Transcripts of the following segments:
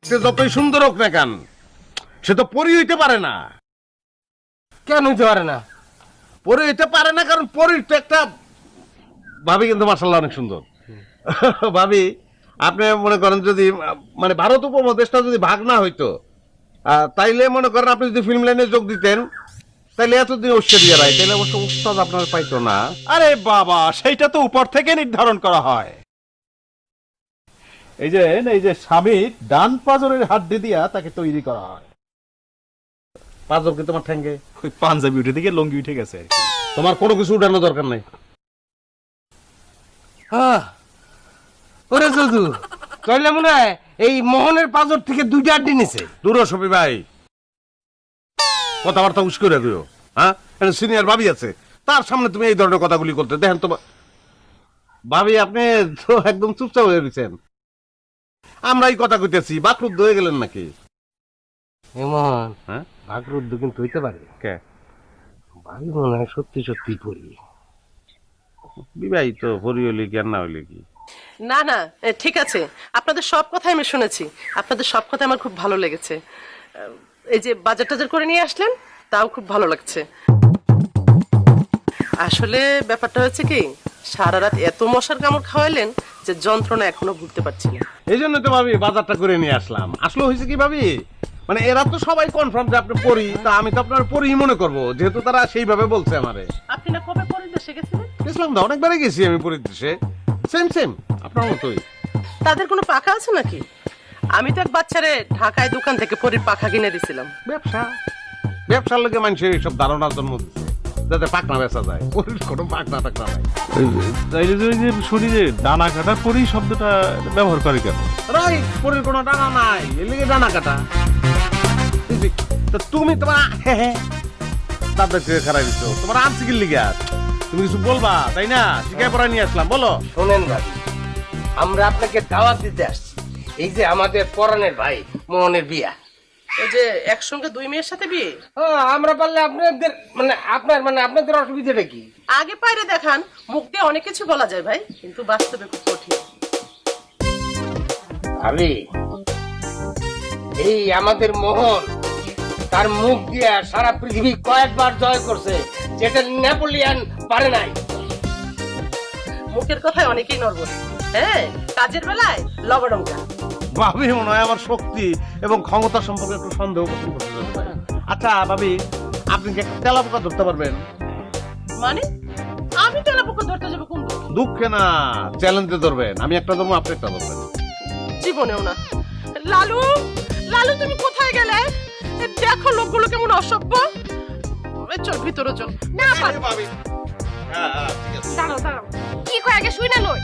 সে যতই সুন্দর হোক না কেন, সে তো পরি হইতে পারে না। কেন হইতে পারে না? পরি হইতে পারে না কারণ পরির তো একটা ভাবি কিন্তু মাশাআল্লাহ অনেক সুন্দর। ভাবি আপনি মনে করেন যদি মানে ভারত উপমহাদেশটা যদি ভাগ না হইতো, তাইলে মনে করেন আপনি যদি ফিল্ম লাইনে যোগ দিতেন, তাইলে এতদিন ঐশ্বরিয়া রায়, তাইলে অবশ্য উস্তাদ আপনার পাইতো না। আরে বাবা, সেইটা তো উপর থেকে নির্ধারণ করা হয়। এই যে স্বামীর ডান পাজরের হাড্ডি দিয়া তাকে তৈরি করা হয়। পাঁচজন কি তোমার ঠ্যাঙ্গে? ওই পাঞ্জাবি উঠে থেকে লঙ্গি উঠে গেছে। তোমার কোনো কিছু উঠানো দরকার নাই। ওরে যদু, তাহলে মনে হয় এই মোহনের পাজর থেকে 2টা হাড্ডি নিছে। দূর সবি ভাই, কথাবার্তা উস্করে দিও। হ্যাঁ, সিনিয়র ভাবি আছে, তার সামনে তুমি এই ধরনের কথাগুলি করতে দেখেন তো। ভাবি আপনি তো একদম চুপচাপ হয়ে গেছেন। আমরা এই কথা কইতেছি, বাকরুদ্ধ হয়ে গেলেন নাকি? মোহন, হ্যাঁ, বাকরুদ্ধ কিন্তু হইতে পারে। কে ভাবি মনে হয় সত্যি সত্যি পড়ি। বিবাহিত হরি হইলে কি আর না হইলে কি? না না, ঠিক আছে, আপনাদের সব কথাই আমি শুনেছি, আপনাদের সব কথা আমার খুব ভালো লেগেছে। এই যে বাজার টাজার করে নিয়ে আসলেন, তাও খুব ভালো লাগছে। আসলে ব্যাপারটা হচ্ছে কি, সারা রাত এত মশার কামড় খাওয়াইলেন যে যন্ত্রণা এখনো ভুলতে পারছি না। এই জন্য তো ভাবি বাজারটা করে নিয়ে আসলাম। আসলে হয়েছে কি ভাবি, মানে এরা তো সবাই কনফার্ম যে আপনি পড়ি, তা আমি তো আপনার পড়ি মনে করব, যেহেতু তারা সেইভাবে বলছে আমারে। আপনি না কবে পরে দেশে গেছিলেন? ইসলাম দা অনেকবারই গেছি আমি পরীর দেশে, সেম সেম আপনার মতোই। তাদের কোনো পাখা আছে নাকি? আমি তো এক বাচ্চারে ঢাকায় দোকান থেকে পরীর পাখা কিনে দিছিলাম। ব্যবসার লোকে মানুষের এইসব ধারণার জন্ম দিচ্ছে যাতে পাকনা বেচা যায়। পরীর কোনো পাকনা টাকনা নাই। তাইলে যে শুনি যে ডানা কাটা পরি শব্দটা ব্যবহার করে কেন? রাইট, পরীর কোনো ডানা নাই, এর লিগে ডানা কাটা। তো তুমি তোমার তাদের খারাপ দিচ্ছ, তোমার আনছি কি লিগে? তুমি কিছু বলবা তাই না? শিখায় পড়া নিয়ে আসলাম, বলো। শোনেন ভাবি, আমরা আপনাকে দাওয়াত দিতে আসছি। এই যে আমাদের পরাণের ভাই মোহনের বিয়া। ওই যে একসঙ্গে 2 মেয়ের সাথে বিয়ে। আমরা পারলে আপনাদের অসুবিধাটা কি? আগে পায়রে দেখান, মুখ দিয়ে অনেক কিছু বলা যায় ভাই, কিন্তু বাস্তবে খুব কঠিন। ভাবি, এই আমাদের মোহন তার মুখ দিয়ে সারা পৃথিবী কয়েকবার জয় করছে, যেটা নেপোলিয়ান পারে নাই। মুখের কথায় অনেকেই নড়বড়ে, হ্যাঁ, কাজের বেলায় লবডঙ্কা। ভাবি মনে হয় আমার শক্তি এবং ক্ষমতা সম্পর্কে একটু সন্দেহ পোষণ করতে যেতে পারে। আচ্ছা ভাবি, আপনি কি একটা তেলা পোকা ধরতে পারবেন? মানে আমি তেলা পোকা ধরতে যাবো কোন দুঃখে? দুঃখে না, চ্যালেঞ্জে ধরবেন। আমি একটা ধরবো, আপনি একটা ধরবেন। জীবনেও না। লালু, লালু তুমি কোথায় গেলে? দেখো লোকগুলো কেমন অসভ্য। চল ভিতরে চল। না পার ভাবি, দাঁড়াও দাঁড়াও, কি কয় আগে শুই না লই।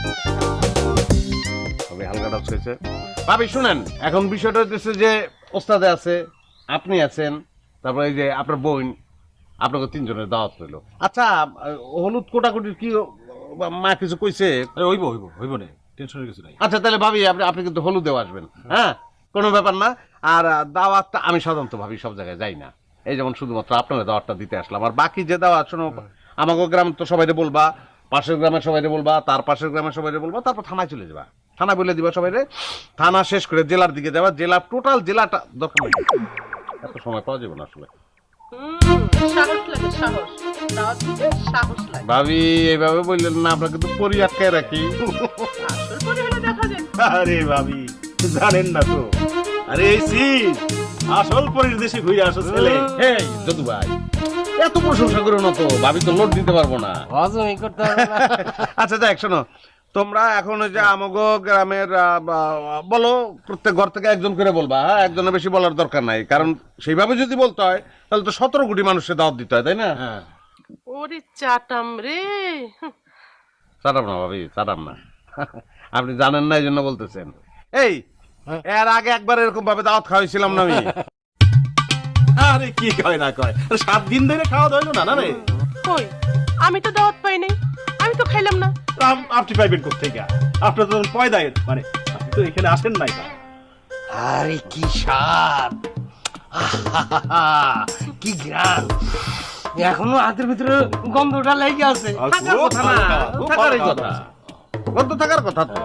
ভাবি হালকা ডাউট হয়েছে। ভাবি শুনেন, এখন বিষয়টা হচ্ছে যে ওস্তাদে আছে, আপনি আছেন, তারপরে এই যে আপনার বোন, আপনাকে 3 জনের দাওয়াত হইল। আচ্ছা, হলুদ কোটাকুটির কি মা কিছু কইছে? হইব না, টেনশনের কিছু নাই। আচ্ছা তাহলে ভাবি আপনি কিন্তু হলুদেও আসবেন, হ্যাঁ, কোনো ব্যাপার না। আর দাওয়াতটা আমি সাধারণত ভাবি সব জায়গায় যাই না, এই যেমন শুধুমাত্র আপনার দাওয়াতটা দিতে আসলাম। আর বাকি যে দাওয়াত, শোনো, আমাকে গ্রাম তো সবাইকে বলবা, পাশের গ্রামের সবাইকে বলবা, তার পাশের গ্রামের সবাইকে বলবা, তারপর থানায় চলে যাবা। থানা বলে দিবা সবাইরে, থানা শেষ করে জেলার দিকে যাবা, জেলা টোটাল জেলাটা দরকার নেই, এত সময় পাওয়া যাবে না আসলে। সাহস লাগে, সাহস। দাওয়াত দিতে সাহস লাগে। ভাবি এইভাবে বললেন না, আপনাকে তো পরি আটকায় রাখি। আসল পরে হলে দেখা যায়। আরে ভাবি, জানেন না তো, আরে এই সিন আসল পরির দেশে ঘুরে আসো ছেলে। এই যদু ভাই, এত প্রশংসা করো না তো, ভাবি তো লোড দিতে পারবো না। হজমই করতে হবে না। আচ্ছা দেখ, শোনো, তোমরা এখন ওই যে আমগো গ্রামের বলো, প্রত্যেক ঘর থেকে একজন করে বলবা, হ্যাঁ, একজনের বেশি বলার দরকার নাই, কারণ সেইভাবে যদি বলতে হয় তাহলে তো 17 কোটি মানুষের দাওয়াত দিতে হয়, তাই না? হ্যাঁ, ওরে চাটাম রে। চাটাম না ভাবি, চাটাম না। আপনি জানেন না এই জন্য বলতেছেন। এই এর আগে একবার এরকম ভাবে দাওয়াত খাওয়াইছিলাম না আমি। আরে কি কয় না কয়, 7 দিন ধরে খাওয়া দাওয়া না রে। কই, আমি তো দাওয়াত পাই নাই, আমি তো খাইলাম না। আপনি পাইবেন কোথেকে? আপনার তো পয়দায়, মানে আপনি তো এখানে আসেন নাই। আরে কি স্বাদ, কি ঘ্রাণ, এখনো হাতের ভিতরে গন্ধটা লেগে আছে। থাকার কথা না, থাকারই কথা, গন্ধ থাকার কথা তো।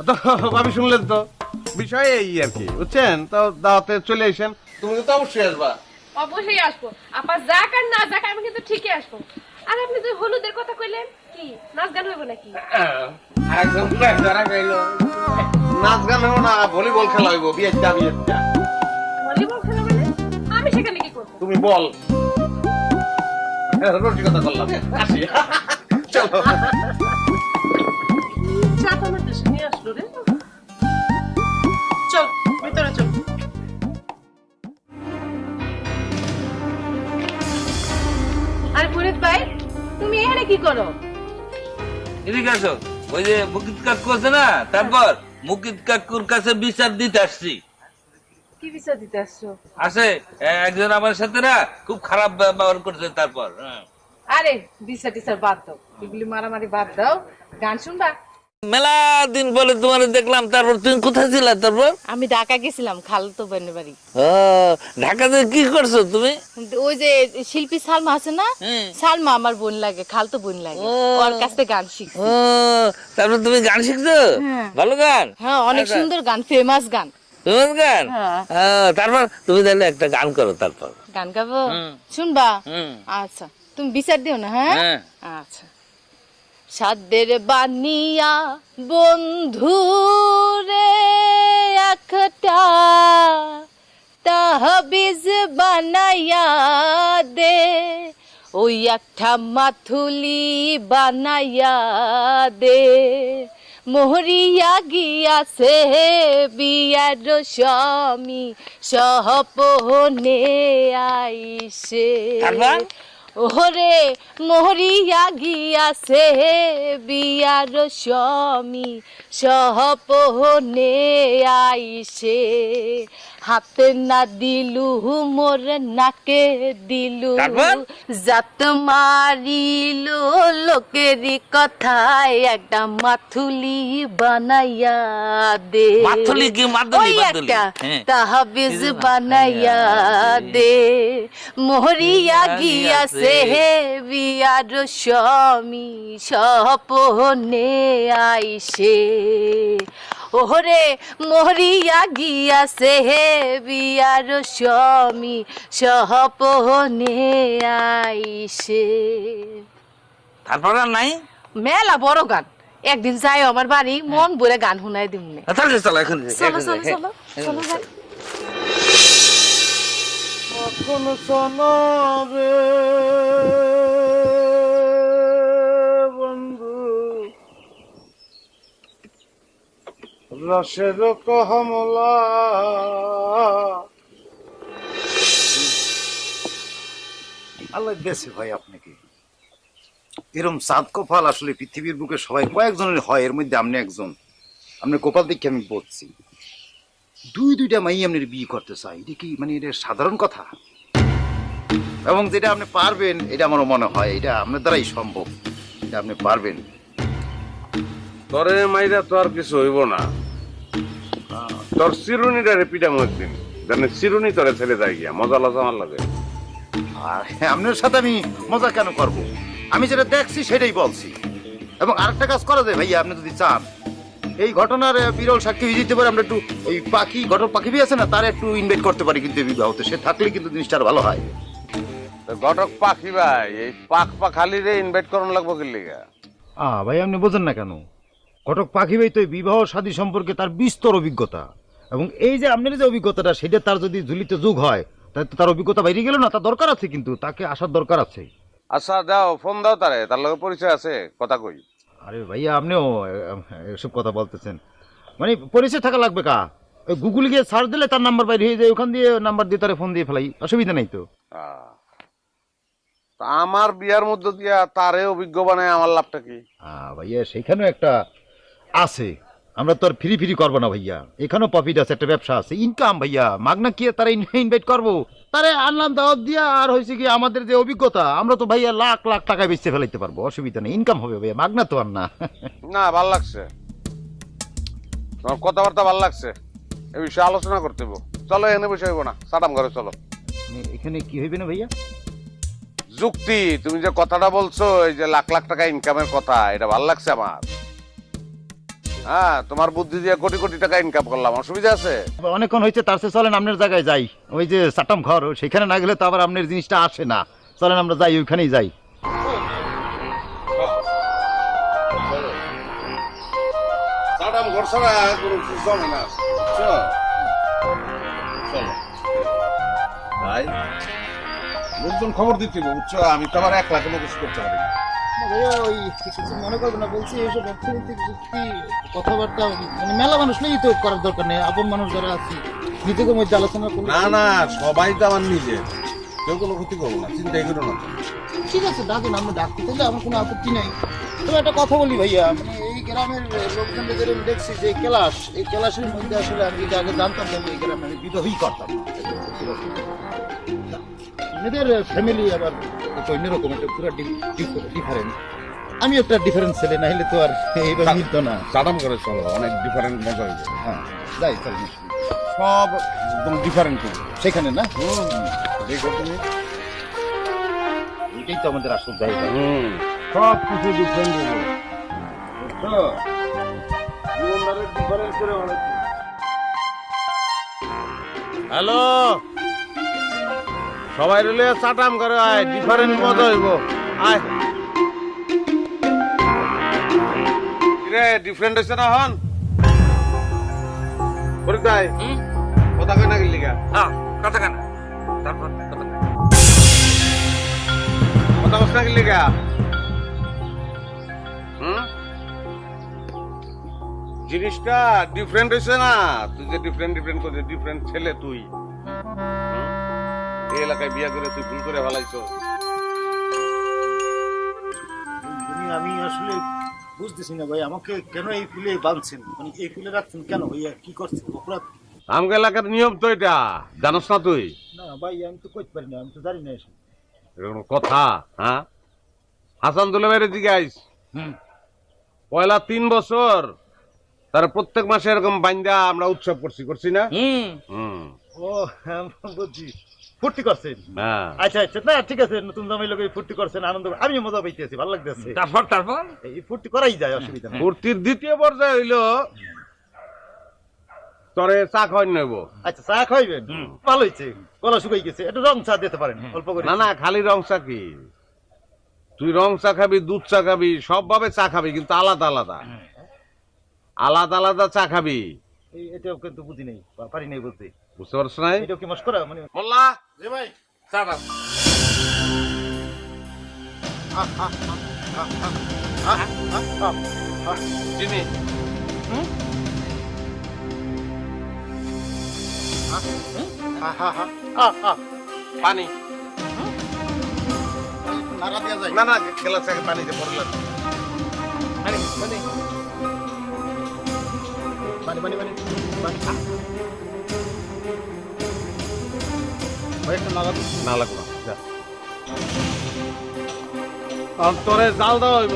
তো ভাবি শুনলেন তো বিষয় এই আর কি, বুঝছেন? তো দাওয়াতে চলে আসেন, তুমি তো অবশ্যই আসবা। অবশ্যই আসবো, আপা যাক আর না যাক আমি কিন্তু ঠিকই আসবো। আর আপনি যে হলুদের কথা কইলেন, কি নাচ গান হইব নাকি? একদম ধরা গেল। নাচ গান হবো না, ভলিবল খেলা হইব, বিয়েটা। ভলিবল খেলা মানে? আমি সেখানে কি করবো? তুমি বল, রসিকতা করলাম, আসি। চলো। চাপানোর দেশে নিয়ে আসলো রে। চল ভিতরে চল। আরে পুরিত ভাই, তুমি এখানে কি করো? এদিকে আসো। ওই যে মুকিত কাকু আছে না, তারপর মুকিত কাকুর কাছে বিচার দিতে আসছি। কি বিচার দিতে আসছো? আছে একজন আমার সাথে না খুব খারাপ ব্যবহার করছে, তারপর আরে বিচার টিচার বাদ দাও, এগুলি মারামারি বাদ দাও, গান শুনবা? মেলা দিন পরে তোমার দেখলাম, তারপর তুমি কোথায় ছিলে? তারপর আমি ঢাকা গেছিলাম খালতো বোনের বাড়ি। ও, ঢাকাতে কি করছো তুমি? ওই যে শিল্পী সালমা আছে না, সালমা আমার বোন লাগে, খালতো বোন লাগে, ওর কাছ থেকে গান শিখছি। ও, তারপর তুমি গান শিখছো? ভালো গান? হ্যাঁ, অনেক সুন্দর গান, ফেমাস গান। তোমার গান? হ্যাঁ। তারপর তুমি তাহলে একটা গান করো। তারপর গান গাবো, শুনবা? আচ্ছা, তুমি বিচার দিও না। হ্যাঁ, হ্যাঁ। আচ্ছা। সাদের বানিয়া বন্ধু রে একটা তাহবিজ বানাইয়া দে, ওই একটা মাথুলি বানাইয়া দে, মোহরিয়া গিয়াছে বিয়ার স্বামী সহপনে আইসে। তারপর? ওরে মোহরিয়া গিয়াছে বিয়ার স্বামী সহপনে আইসে, হাতে না দিলু মোর নাকে দিলু, তারপর? জাত মারিল লোকেরই কথায় একটা মাথুলি বানাইয়া দে, মাথুলি কি? মাদুলি? ওই মাদুলি? একটা হ্যাঁ। তাহবিজ বানাইয়া দে, মোহরিয়া গিয়াছে বিয়ার স্বামী সপনে আইসে। ওরে মোহরিয়া গিয়াছে বিয়ার স্বামী সপনে আইসে। তারপর আর নাই? মেলা বড় গান, একদিন যাই আমার বাড়ি, মন ভরে গান শুনাই দিমনে। তাহলে চলো এখন। চলো চলো চলো চলো যাই। এখন শোনো রে বন্ধু, রসের কমলা আল্লাহ দেশে ভাই আপনাকে এরম সাদ কপাল আসলে পৃথিবীর বুকে সবাই কয়েকজনের হয়, এর মধ্যে আপনি একজন। আপনার কপাল দেখে আমি বলছি, দুইটা মাই আপনার বিয়ে করতে চাই, এটা কি মানে এটা সাধারণ কথা? এবং যেটা আপনি পারবেন, এটা আমারও মনে হয় এটা আপনার দ্বারাই সম্ভব, এটা আপনি পারবেন। তোরে মাইরা তো আর কিছু হইব না, তোর চিরুনিটারে পিটামো একদিন, জানে চিরুনি তোরে ছেড়ে যায় গিয়া, মজা লজা আমার লাগে। আর আপনার সাথে আমি মজা কেন করব? আমি যেটা দেখছি সেটাই বলছি। এবং আরেকটা কাজ করা যায় ভাইয়া, আপনি যদি চান এই ঘটনার বিরল সাক্ষী হয়ে যেতে পারে, আমরা একটু ওই পাখি ঘটক পাখি বি আছে না, তার একটু ইনভাইট করতে পারি কিন্তু এই বিবাহতে, সে থাকলে কিন্তু জিনিসটা আর ভালো হয়। ঘটক পাখি ভাই, এই পাখালি রে ইনভাইট করুন লাগবো কি লিগা? ভাই আপনি বোঝেন না কেন? ঘটক পাখি ভাই তো এই বিবাহ শাদী সম্পর্কে তার বিস্তর অভিজ্ঞতা, এবং এই যে আপনার যে অভিজ্ঞতাটা সেটা তার যদি ঝুলিতে যোগ হয়, তাহলে তো তার অভিজ্ঞতা বাইরে গেল না, তার দরকার আছে, কিন্তু তাকে আসার দরকার আছে। আচ্ছা দাও, ফোন দাও তারে, তার লগে পরিচয় আছে, কথা কই। আরে ভাইয়া আপনিও এসব কথা বলতেছেন, মানে পরিচয় থাকা লাগবে কা? ওই গুগল গিয়ে সার্চ দিলে তার নাম্বার বাইরে হয়ে যায়, ওখান দিয়ে নাম্বার দিয়ে তারে ফোন দিয়ে ফেলাই, অসুবিধা নাই তো। তা আমার বিয়ার মধ্যে দিয়া তারে অভিজ্ঞ বানায় আমার লাভটা কি? ভাইয়া সেখানেও একটা আছে, আমরা তো আর ফ্রি ফ্রি করবো না ভাইয়া, এখানেও প্রফিট আছে, একটা ব্যবসা আছে, ইনকাম ভাইয়া। মাগনা কি তারা ইনভাইট করবো, তারে আনলাম দাওয়াত দিয়া, আর হয়েছে কি আমাদের যে অভিজ্ঞতা, আমরা তো ভাইয়া লাখ লাখ টাকায় বেচতে ফেলাইতে পারবো, অসুবিধা নেই, ইনকাম হবে ভাইয়া, মাগনা তো আর না। না, ভাল লাগছে তোমার কথাবার্তা, ভাল লাগছে, এই বিষয়ে আলোচনা করতে হইব। চলো, এনে বসে হইব না, সাটাম ঘরে চলো। এখানে কি হইবে না ভাইয়া? যুক্তি, তুমি যে কথাটা বলছো, এই যে লাখ লাখ টাকা ইনকামের কথা, এটা ভাল লাগছে আমার। হ্যাঁ তোমার বুদ্ধি দিয়ে কোটি কোটি টাকা ইনকাম করলাম, অসুবিধা আছে? অনেকক্ষণ হয়েছে, তার চেয়ে চলেন আপনার জায়গায় যাই। ওই যে চাটাম ঘর, সেখানে না গেলে তো আবার আপনার জিনিসটা আসে না। চলেন আমরা যাই, ওইখানেই যাই। সাদাম ঘর ছাড়া কোনো কিছু চলে না, বুঝছো? চলো ভাই, লোকজন খবর দিতে হবে, বুঝছো? আমি তো আবার একলা কোনো কিছু করতে পারি না। ওই কিছু মনে করবো না, বলছি এইসব অর্থনৈতিক যুক্তি কথাবার্তা মানে মেলা মানুষ নেই তো করার দরকার নেই। আপন মানুষ যারা আছে নিজেদের মধ্যে আলোচনা করবো। না না, সবাই তো আমার নিজের, কেউ কোনো ক্ষতি করবো না, চিন্তাই করো না। ঠিক আছে, ডাকেন, আমরা ডাকতে চাইলে আমার কোনো আপত্তি নেই। তবে একটা কথা বলি ভাইয়া, মানে এই গ্রামের লোকজনদের আমি দেখছি যে ক্লাস, এই ক্লাসের মধ্যে আসলে আমি যদি আগে জানতাম তাহলে এই গ্রামে আমি বিবাহই করতাম না। মেয়েদের ফ্যামিলি আবার একটু অন্যরকম, একটা পুরো ডিফারেন্ট। আমি একটা ডিফারেন্ট ছেলে, না হলে তো আর এইবার মিলতো না। সাদাম করে চলো, অনেক ডিফারেন্ট মজা হয়েছে। হ্যাঁ যাই, চল সব একদম ডিফারেন্ট সেখানে না। দেখো তুমি, এটাই তো আমাদের আসল জায়গা। সব কিছু ডিফারেন্ট হলো, বুঝছো? জীবনদারের ডিফারেন্স করে অনেক। হ্যালো, সবাই রইলে চাটাম করে আয়, ডিফারেন্ট মজা হইব, আয়। রে ডিফারেন্ট হইছে না হন? করে তাই কথা কই না গেলি গা? হ্যাঁ কথা কেন, তারপর কথা কেন? কথা কস না গেলি গা? জিনিসটা ডিফারেন্ট হইছে না? তুই যে ডিফারেন্ট করে ডিফারেন্ট ছেলে তুই, এই এলাকায় বিয়া করে তুই ভুল করে ফেলাইছো। আমি আসলে বুঝতেছি না ভাই, আমাকে কেন এই ফুলে বাঁধছেন, মানে এই ফুলে রাখছেন কেন ভাইয়া? কি করছেন অপরাধ? আমগো এলাকার নিয়ম তো এটা, জানোস না তুই? না ভাই, আমি তো কইতে পারি না, আমি তো জানি না এসব। এটা কোনো কথা? হ্যাঁ, হাসান দুলে বাইরে জিগাইস। পয়লা 3 বছর তার প্রত্যেক মাসে এরকম বাইন্দা আমরা উৎসব করছি না? ও হ্যাঁ, বুঝছি, ফুর্তি করছেন। হ্যাঁ আচ্ছা আচ্ছা, না ঠিক আছে, নতুন জামাই লোক ফুর্তি করছেন, আনন্দ, আমি মজা পাইতেছি, ভালো লাগতেছে। তারপর এই ফুর্তি করাই যায়, অসুবিধা নেই। ফুর্তির দ্বিতীয় পর্যায়ে হইলো তরে চা খাওয়াই নেব। আচ্ছা, চা খাইবেন? ভালো হয়েছে, গলা শুকাই গেছে, একটু রং চা দিতে পারেন অল্প করে। না না, খালি রং চা কি? তুই রং চা খাবি, দুধ চা খাবি, সব ভাবে চা খাবি, কিন্তু আলাদা আলাদা আলাদা আলাদা চা খাবি। এটাও কিন্তু বুঝি নাই, পারি নাই বলতে। বুঝতে পারছ না? এটাও কি মস্করা মানে? মোল্লা, জি ভাই। সাদাম চিনি, পানি। নাড়া দেওয়া যায়? না না, খেলা থেকে পানিতে পড়লাম। পানি পানি পানি পানি পানি পানি। ভাই একটা নাড়া দিন। না লাগবে না, যা। তোরে জাল দেওয়া হইব।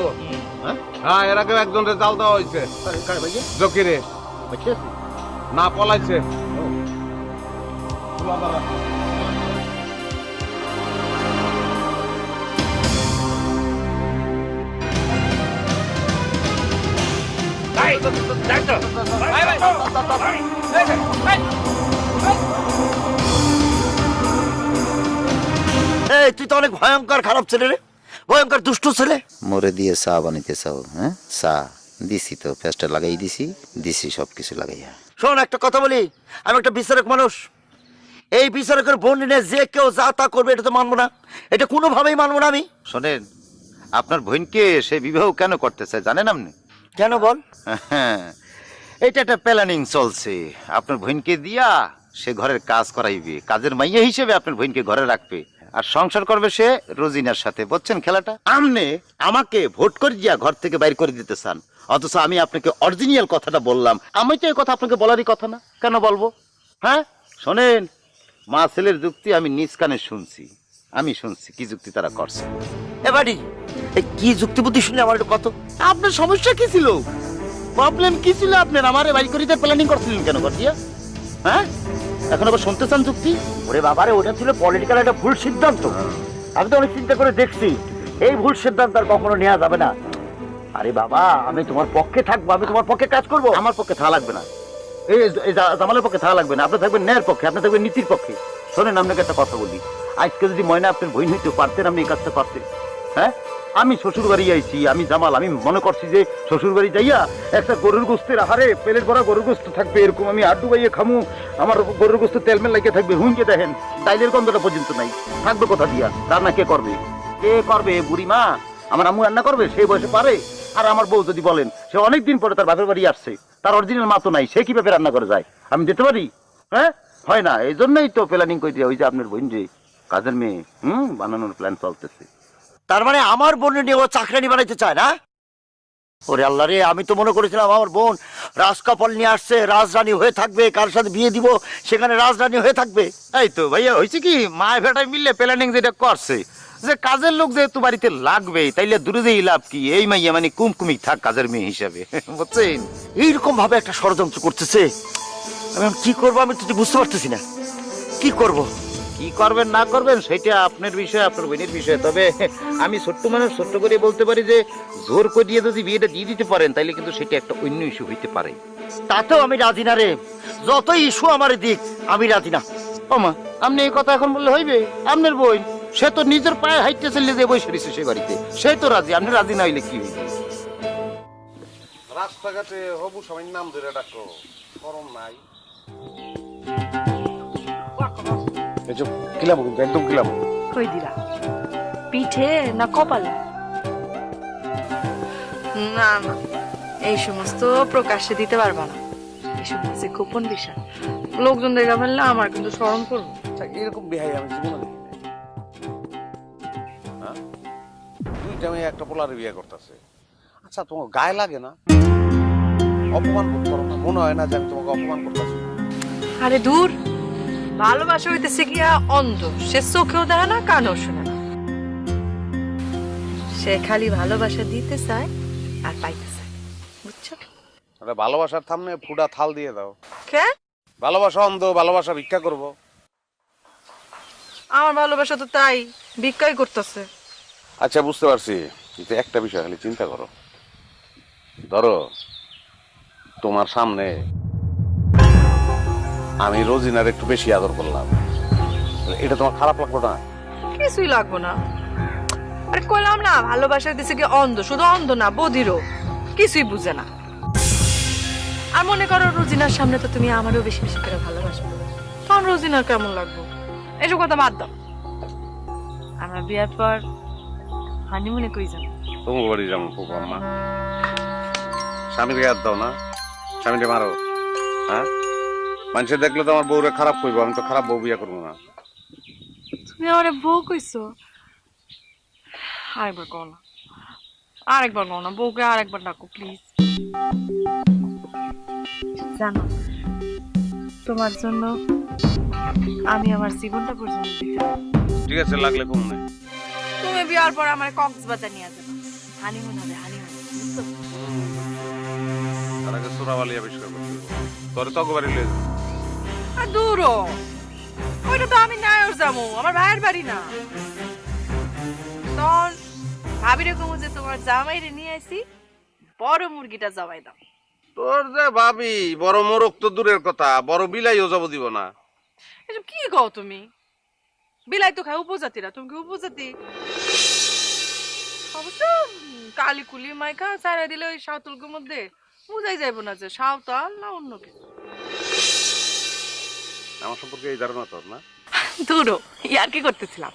হ্যাঁ হ্যাঁ, এর আগেও একজনের জাল দেওয়া হয়েছে, কার ভাইয়া? জকিরে। বাচ্চা না, পলাইছে। এই তুই তো অনেক ভয়ঙ্কর খারাপ ছেলে রে, ভয়ঙ্কর দুষ্ট ছেলে। মোরে দিয়ে চা বানাইতে চাও? হ্যাঁ, চা দিছি তো, পেস্টটা লাগাই দিছি সবকিছু লাগাইয়া। শোন, একটা কথা বলি, আমি একটা বিচারক মানুষ। এই বিচারকের বোন নিয়ে যে কেউ যা তা করবে, এটা তো মানবো না, এটা কোনোভাবেই মানবো না আমি। শোনেন, আপনার বোনকে সে বিবাহ কেন করতে চায় জানেন আপনি? কেন বল? হ্যাঁ, এটা একটা প্ল্যানিং চলছে। আপনার বোনকে দিয়া সে ঘরের কাজ করাইবে, কাজের মাইয়া হিসেবে আপনার বোনকে ঘরে রাখবে, আর সংসার করবে সে রোজিনার সাথে। বুঝছেন খেলাটা? আপনি আমাকে ভোট করে দিয়া ঘর থেকে বাইর করে দিতে চান, অথচ আমি আপনাকে অরিজিনাল কথাটা বললাম। আমি তো এই কথা আপনাকে বলারই কথা না, কেন বলবো? হ্যাঁ শোনেন, মা ছেলের যুক্তি আমি নিজ কানে শুনছি, আমি শুনছি কি যুক্তি তারা করছে। এবারে এই কি যুক্তি বুদ্ধি শুনে আমার একটু কত, আপনার সমস্যা কি ছিল, প্রবলেম কি ছিল আপনার? আমারে বাড়ি করিতে প্ল্যানিং করছিলেন কেন করতিয়া? হ্যাঁ, এখন আবার শুনতে চান যুক্তি? ওরে বাবারে, ওটা ছিল পলিটিক্যাল একটা ভুল সিদ্ধান্ত। আমি তো অনেক চিন্তা করে দেখছি, এই ভুল সিদ্ধান্ত আর কখনো নেওয়া যাবে না। আরে বাবা, আমি তোমার পক্ষে থাকবো, আমি তোমার পক্ষে কাজ করব। আমার পক্ষে থাকা লাগবে না, এই জামালের পক্ষে থাকা লাগবে না। আপনি থাকবেন ন্যায়ের পক্ষে, আপনি থাকবেন নীতির পক্ষে। শোনেন, আপনাকে একটা কথা বলি, আজকে যদি ময়না আপনার বই হইতে পারতেন, আপনি এই কাজটা করতেন। হ্যাঁ, আমি শ্বশুর বাড়ি আইছি, আমি জামাল, আমি মনে করছি যে শ্বশুর বাড়ি যাইয়া একটা গরুর গোস্তের আহারে প্লেট ভরা গরুর গোস্ত থাকবে, এরকম আমি আড্ডু বাইয়ে খামু, আমার গরুর গোস্ত তেলমেল লাগিয়ে থাকবে। হুঁকে দেখেন ডাইলের গন্ধটা পর্যন্ত নাই, থাকবে কোথা দিয়া? রান্না কে করবে? কে করবে? বুড়ি মা, আমার আম্মু রান্না করবে? সেই বয়সে পারে? আর আমার বউ যদি বলেন সে অনেকদিন পরে তার বাপের বাড়ি আসছে, তার অরিজিনাল মা তো নাই, সে কিভাবে রান্না করে যায়? আমি যেতে পারি? হ্যাঁ, হয় না। এই জন্যই তো প্ল্যানিং করে দিয়ে ওই যে আপনার বোন যে কাজের মেয়ে বানানোর প্ল্যান চলতেছে। তার মানে আমার বোন নিয়ে ও চাকরানি বানাইতে চায় না? ওরে আল্লাহ রে, আমি তো মনে করেছিলাম আমার বোন রাজকপাল নিয়ে আসছে, রাজরানী হয়ে থাকবে, কার সাথে বিয়ে দিব সেখানে রাজরানী হয়ে থাকবে। এই তো ভাইয়া, হয়েছে কি, মায় ভেটায় মিললে প্ল্যানিং যেটা করছে যে কাজের লোক যেহেতু বাড়িতে লাগবে, তাইলে দূরে যেই লাভ কি? এই মাইয়া মানে কুমকুমি থাক কাজের মেয়ে হিসাবে, বুঝছেন? এইরকম ভাবে একটা ষড়যন্ত্র করতেছে, আমি এখন কি করবো আমি তো বুঝতে পারতেছি না কি করব। কি করবেন না করবেন সেটা আপনার বিষয়, আপনার বোনের বিষয়। তবে আমি ছোট্ট মানুষ, ছোট্ট করে বলতে পারি যে জোর করিয়ে যদি বিয়েটা দিয়ে দিতে পারেন, তাইলে কিন্তু সেটা একটা অন্য ইস্যু হইতে পারে। তাতেও আমি রাজি না রে, যতই ইস্যু আমার দিক আমি রাজি না। ওমা, আপনি এই কথা এখন বললে হইবে? আপনার বোন, সে তো নিজের পায়ে হাইটে চলে যে বসে রয়েছে সে বাড়িতে, সে তো রাজি। আপনি রাজি না হইলে কি হইবে? রাস্তাঘাটে হবু সবাই নাম ধরে ডাকো, গরম নাই। কিলাবো কিন্তু একদম কিলাবো। কই দিলা? পিঠে না কপালে? না না, এই সমস্ত প্রকাশ্যে দিতে পারবা না, এই সমস্ত গোপন বিষয়। লোকজন দেখা ফেললে আমার কিন্তু স্মরণ করবো। এরকম বিহাই আমি জীবনে দেখি নাই। হ্যাঁ, দুইটা মেয়ে একটা পোলারে বিয়ে করতেছে। আচ্ছা, তোমার গায়ে লাগে না? অপমান বোধ করো না? মনে হয় না যে আমি তোমাকে অপমান করতেছি? আরে দূর, ভালোবাসা হইতেছে গিয়া অন্ধ, সে চোখেও দেখে না, কানেও শুনে না। সে খালি ভালোবাসা দিতে চায় আর পাইতে চায়, বুঝছো? আরে ভালোবাসার সামনে ফুটা থাল দিয়ে দাও। কে? ভালোবাসা অন্ধ, ভালোবাসা ভিক্ষা করবো। আমার ভালোবাসা তো তাই ভিক্ষাই করতেছে। আচ্ছা, বুঝতে পারছি, কিন্তু একটা বিষয় খালি চিন্তা করো। ধরো তোমার সামনে আমি রোজিনার একটু বেশি আদর করলাম, এটা তোমার খারাপ লাগলো না? কিছুই লাগবো না। আরে কইলাম না, ভালোবাসা দিছে কি অন্ধ, শুধু অন্ধ না, বধিরও, কিছুই বুঝে না। আর মনে করো রোজিনার সামনে তো তুমি আমারও বেশি বেশি করে ভালোবাসবে, তখন রোজিনার কেমন লাগবে? এসব কথা বাদ দাও। আমরা বিয়ার পর হানিমুনে কই যাবো? তোমার বাড়ি যেমন পোকা আম্মা, স্বামীকে হাত দাও না, স্বামীকে মারো। হ্যাঁ, মানুষের দেখলে তো আমার বউরে খারাপ করবো, আমি তো খারাপ বউ বিয়ে করবো না। তুমি আমার বউ কইছো? আরেকবার কও না, আরেকবার কও না, বউকে আরেকবার ডাকো প্লিজ। জানো, তোমার জন্য আমি আমার জীবনটা পর্যন্ত দিতে পারি। ঠিক আছে, লাগলে কমনে। তুমি বিয়ার পর আমার কক্সবাজার নিয়ে যাবে, হানিমুন হবে, হানিমুন, বুঝছো? তার আগে চোরাবালি আবিষ্কার করতে হবে। তোরে তো বাড়ি লয়ে যাবো। আর দূরও, ওইটা তো আমি নায়র যাবো, আমার ভাইয়ের বাড়ি না। তখন ভাবি রে কমু যে তোমার জামাইরে নিয়ে আসি, বড় মুরগিটা জবাই দাও। তোর যে ভাবি, বড় মোরগ তো দূরের কথা, বড় বিলাইও যাব দিব না। এসব কি কও তুমি? বিলাই তো খায় উপজাতিরা, তুমি কি উপজাতি? অবশ্য কালি কুলি মাইকা চারা দিলে ওই সাঁওতালগুর মধ্যে বুঝাই যাইব না যে সাঁওতাল না অন্য কিছু। আমার সম্পর্কে এই ধারণা তোর না? দূরও, ইয়ার কি করতেছিলাম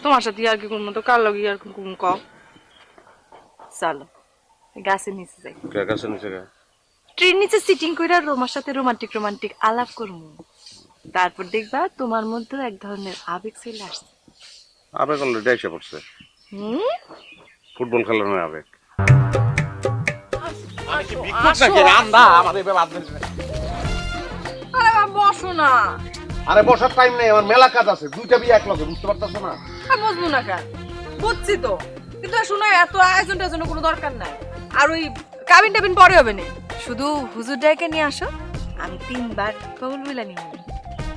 তোমার সাথে, ইয়ার কি করবো তো কার লগে ইয়ার কি করবো কও? চলো গাছের নিচে যাই, কাছে নিচে গা ট্রেন নিচে সিটিং কইরা রোমার সাথে রোমান্টিক রোমান্টিক আলাপ করবো, তারপর দেখবা তোমার মধ্যে এক ধরনের আবেগ চলে আসছে। আবেগ অলরেডি এসে পড়ছে। ফুটবল খেলার আবেগ। আরে বাবা বসো না। আরে বসার টাইম নেই, আমার মেলা কাজ আছে, দুইটা বিয়ে এক লগে, বুঝতে পারতাছো না? আর বুঝবো না কেন? বুঝছি তো, কিন্তু শোনো এত আয়োজন টায়োজন কোনো দরকার নাই। আর ওই কাবিন টাবিন পরে হবে না, শুধু হুজুর ডাইকে নিয়ে আসো, আমি 3 বার কবুল বইলা নিয়ে নেব।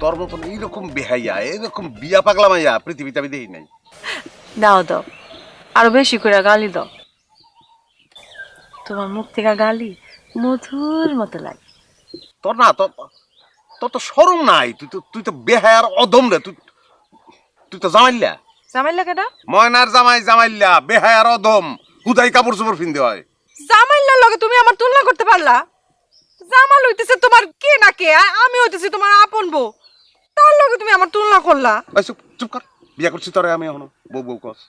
তোর মতন এইরকম বেহাইয়া, এইরকম বিয়া পাগলা মাইয়া পৃথিবীতে আমি দেখি নাই। দাও দাও, আরো বেশি করে গালি দাও। তোমার মুখ থেকে গালি মধুর মতো লাগে। তোর না তোর তোর তো শরম নাই, তুই তো বেহায়ার অদম রে, তুই তো জামাইল্লা জামাইলা কেটা? ময়নার জামাইল্লা বেহায়ার অদম, হুদাই কাপড় চোপড় পিনতে হয়। জামাইলার লগে তুমি আমার তুলনা করতে পারলা? জামাল হইতেছে তোমার কে না কে, আর আমি হইতেছি তোমার আপন বউ, তার লগে তুমি আমার তুলনা করলা। ওই চুপ কর, বিয়া করছি তোরে আমি এখনো বউ বউ কস।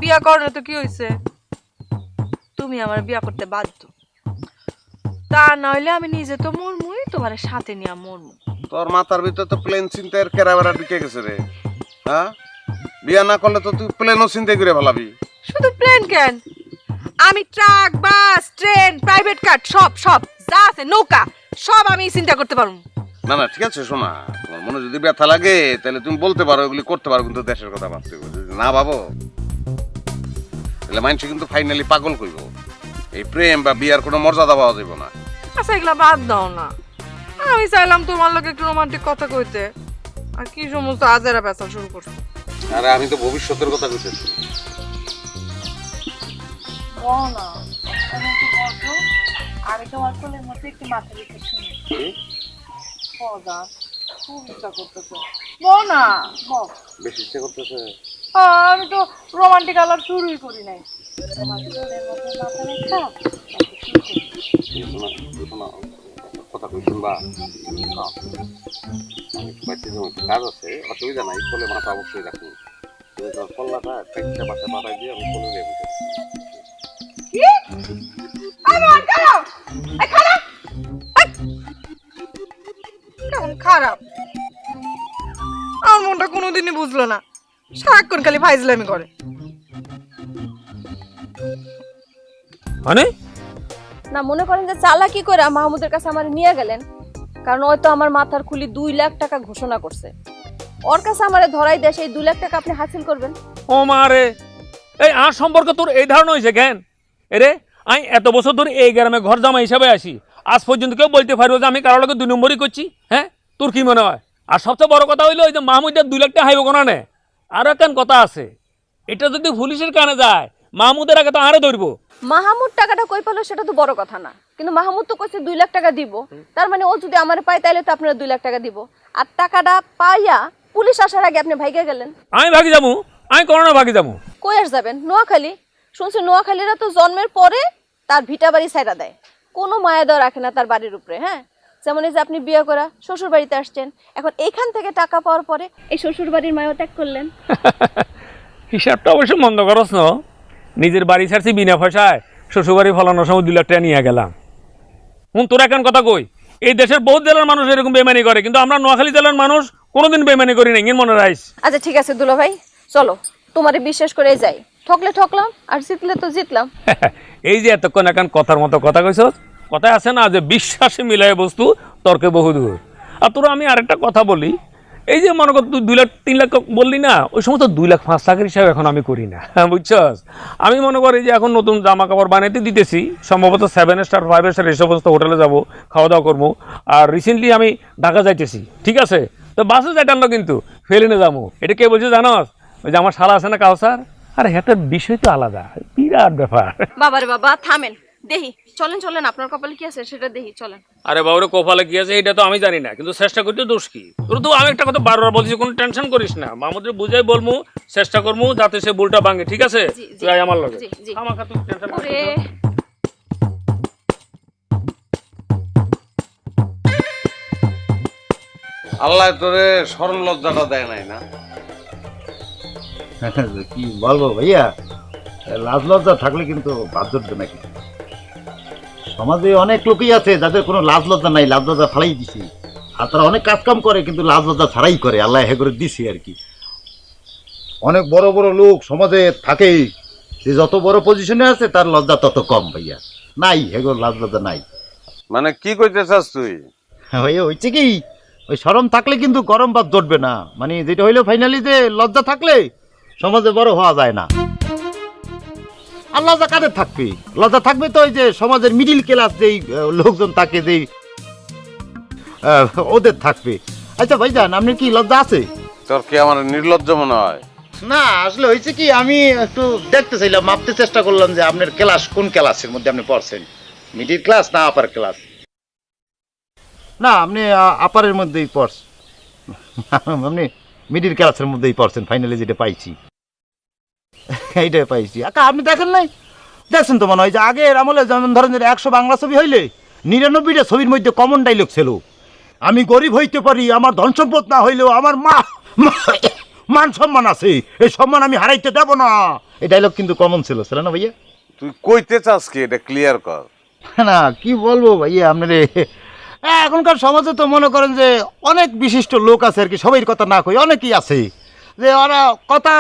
বিয়া করলে তো কি হইছে, তুমি আমার বিয়া করতে বাধ্য, তা নইলে আমি নিজে তো মরমুই, তোমার সাথে নিয়ে মরমু। তোর মাথার ভিতর তো প্লেন চিন্তার কেরাবেরা ঢুকে গেছে রে। হ্যাঁ, বিয়া না করলে তো তুই প্লেনও চিন্তাই করে ভালাবি। শুধু প্লেন কেন, আমি ট্রাক, বাস, ট্রেন, প্রাইভেট কার সব সব যা আছে, নৌকা সব আমি চিন্তা করতে পারবো। না না ঠিক আছে, শোনা, তোমার মনে যদি ব্যথা লাগে তাহলে তুমি বলতে পারো, এগুলি করতে পারো, কিন্তু দেশের কথা ভাবতে হবে। যদি না ভাবো তাহলে মানুষ কিন্তু ফাইনালি পাগল করব। এই প্রেম বা বিয়ার কোনো মর্যাদা পাওয়া যাবে না। আচ্ছা এগুলা বাদ দাও না, আমি চাইলাম তোমার লোক একটু রোমান্টিক কথা কইতে, আর কি সমস্ত আজেরা পেঁচা শুরু করছো। আরে আমি তো ভবিষ্যতের কথা কইতেছি। আমি তোমার কোলের মধ্যে একটু মাথা রেখে শুনি। খুব ইচ্ছা করতেছে, বল না বল। বেশি ইচ্ছে করতেছে? আমি তো রোমান্টিক আলাপ শুরুই করি নাই। তোমার কোলের মধ্যে মাথা রেখা কথা কই শুনবা? কাজ আছে, অসুবিধা নাই, কোলে মাথা অবশ্যই রাখুন। তুমি তোমার কল্লাটা একটা পাশে পাঠাই দিয়ে আমি কোলে দিয়ে বুঝে খারাপ। আমার মনটা কোনোদিনই বুঝলো না, সারাক্ষণ খালি ফাইজলামি করে। মানে না মনে করেন যে চালাকি করে মাহমুদের কাছে আমার নিয়ে গেলেন, কারণ ওই তো আমার মাথার খুলি 2 লাখ টাকা ঘোষণা করছে, ওর কাছে আমারে ধরাই দেয় সেই 2 লাখ টাকা আপনি হাসিল করবেন। ও মা রে, এই আর সম্পর্কে তোর এই ধারণা হয়েছে কেন? এরে আমি এত বছর ধরে এই গ্রামে ঘর জামা হিসাবে আসি, আজ পর্যন্ত কেউ বলতে পারবো যে আমি কারো লোকে 2 নম্বরই করছি? হ্যাঁ, তোর কি মনে হয়? আর সবচেয়ে বড় কথা হইলো ওই যে মাহমুদের 2 লাখ টাকা হাইব কোনা নে। আরো একখান কথা আছে, এটা যদি পুলিশের কানে যায় মাহমুদের আগে তো আরে ধরবো। মাহমুদ টাকাটা কই পেলো সেটা তো বড় কথা না, কিন্তু মাহমুদ তো কইছে 2 লাখ টাকা দিব, তার মানে ও যদি আমারে পায় তাহলে তো আপনারা 2 লাখ টাকা দিব, আর টাকাটা পাইয়া পুলিশ আসার আগে আপনি ভাইগে গেলেন। আমি ভাগি যাবো? আমি করোনা ভাগি যাবো? কই আর যাবেন? নোয়াখালী। শুনছি নোয়াখালীরা তো জন্মের পরে তার ভিটা বাড়ি ছাইড়া দেয়, কোনো মায়া দেওয়া রাখে না তার বাড়ির উপরে। হ্যাঁ, যেমন এই যে আপনি বিয়ে করা শ্বশুর বাড়িতে আসছেন, এখন এইখান থেকে টাকা পাওয়ার পরে এই শ্বশুর বাড়ির মায়া ত্যাগ করলেন। হিসাবটা অবশ্য মন্দ করস না, নিজের বাড়ি ছাড়ছি বিনা পয়সায়, শ্বশুর বাড়ি ফলানোর সময় 2 লাখ টাকা নিয়ে গেলাম। তোর এখন কথা কই, এই দেশের বহুত জেলার মানুষ এরকম বেমানি করে, কিন্তু আমরা নোয়াখালী জেলার মানুষ কোনোদিন বেমানি করি না, মনে রাখিস। আচ্ছা ঠিক আছে দুলা ভাই, চলো তোমারে বিশ্বাস করে যাই, ঠকলে ঠকলাম আর জিতলে তো জিতলাম। এই যে এতক্ষণ এখন কথার মতো কথা কইছ, কথায় আছে না যে বিশ্বাসে মিলায় বস্তু তর্কে বহুদূর। আর তোরা আমি আরেকটা কথা বলি, এই যে মনে কর তুই 2 লাখ 3 লাখ বললি না, ওই সময় তো 2 লাখ 5 লাখের হিসাব এখন আমি করি না, বুঝছস? আমি মনে করি যে এখন নতুন জামা কাপড় বানাইতে দিতেছি, সম্ভবত 7 স্টার 5 স্টার এই সমস্ত হোটেলে যাবো, খাওয়া দাওয়া করবো। আর রিসেন্টলি আমি ঢাকা যাইতেছি, ঠিক আছে? তো বাসে যাইতাম না, কিন্তু ফেলিনে যাবো। এটা কে বলছে জানোস? ওই যে আমার শালা আছে না কাউসার, আরে হ্যাঁ বিষয় তো আলাদা, বিরাট ব্যাপার। বাবারে বাবা থামেন, দেখি চলেন চলেন আপনার কপালে কি আছে সেটা দেখি, চলেন। আরে বাবুরে কপালে কি আছে এটা তো আমি জানি না, কিন্তু চেষ্টা করতে দোষ কি? তোর তো আমি একটা কথা বারবার বলছি, কোনো টেনশন করিস না, মামুদের বুঝাই বলমু, চেষ্টা করমু যাতে সে ভুলটা ভাঙে, ঠিক আছে? তুই আয় আমার লগে। আমাকে তুই টেনশন করিস না। আল্লাহ তোরে শরম লজ্জাটা দেয় নাই না? কি বলবো ভাইয়া, লাজ লজ্জা থাকলে কিন্তু বাদ ধরবে না কিছু। সমাজে অনেক লোকই আছে যাদের কোনো লাজ লজ্জা নাই, লাজ লজ্জা ফালাই দিছি, আর তারা অনেক কাজ কাম করে কিন্তু লাজ লজ্জা ছাড়াই করে, আল্লাহ হে করে দিছি আর কি। অনেক বড় বড় লোক সমাজে থাকেই, সে যত বড় পজিশনে আছে তার লজ্জা তত কম ভাইয়া, নাই হেগোর লাজ লজ্জা নাই। মানে কি কইতে চাস তুই? ভাইয়া হচ্ছে কি, ওই শরম থাকলে কিন্তু গরম ভাত জটবে না, মানে যেটা হইলো ফাইনালি যে লজ্জা থাকলে সমাজে বড় হওয়া যায় না। আর লজ্জা কাদের থাকবে? লজ্জা থাকবে তো ওই যে সমাজের মিডিল ক্লাস যেই লোকজন থাকে, যেই ওদের থাকবে। আচ্ছা ভাইজান, আপনার কি লজ্জা আছে? তোর কি আমার নির্লজ্জ মনে হয়? না আসলে হয়েছে কি, আমি একটু দেখতে চাইলাম, মাপতে চেষ্টা করলাম যে আপনার ক্লাস কোন ক্লাসের মধ্যে আপনি পড়ছেন, মিডিল ক্লাস না আপার ক্লাস। না আপনি আপারের মধ্যেই পড়ছেন, আপনি মিডিল ক্লাসের মধ্যেই পড়ছেন, ফাইনালি যেটা পাইছি এইটাই পাইছি। আচ্ছা আপনি দেখেন নাই, দেখছেন তো মনে হয় যে আগের আমলে যেমন ধরেন যে 100 বাংলা ছবি হইলে 99টা ছবির মধ্যে কমন ডাইলগ ছিল, আমি গরিব হইতে পারি, আমার ধন সম্পদ না হইলেও আমার মান সম্মান আছে, এই সম্মান আমি হারাইতে দেব না, এই ডায়লগ কিন্তু কমন ছিল না ভাইয়া? তুই কইতে চাস কি এটা ক্লিয়ার কর। না কি বলবো ভাইয়া আপনার, এখনকার সমাজে তো মনে করেন যে অনেক বিশিষ্ট লোক আছে আর কি, সবাই কথা না কই অনেকেই আছে যে ওরা কথা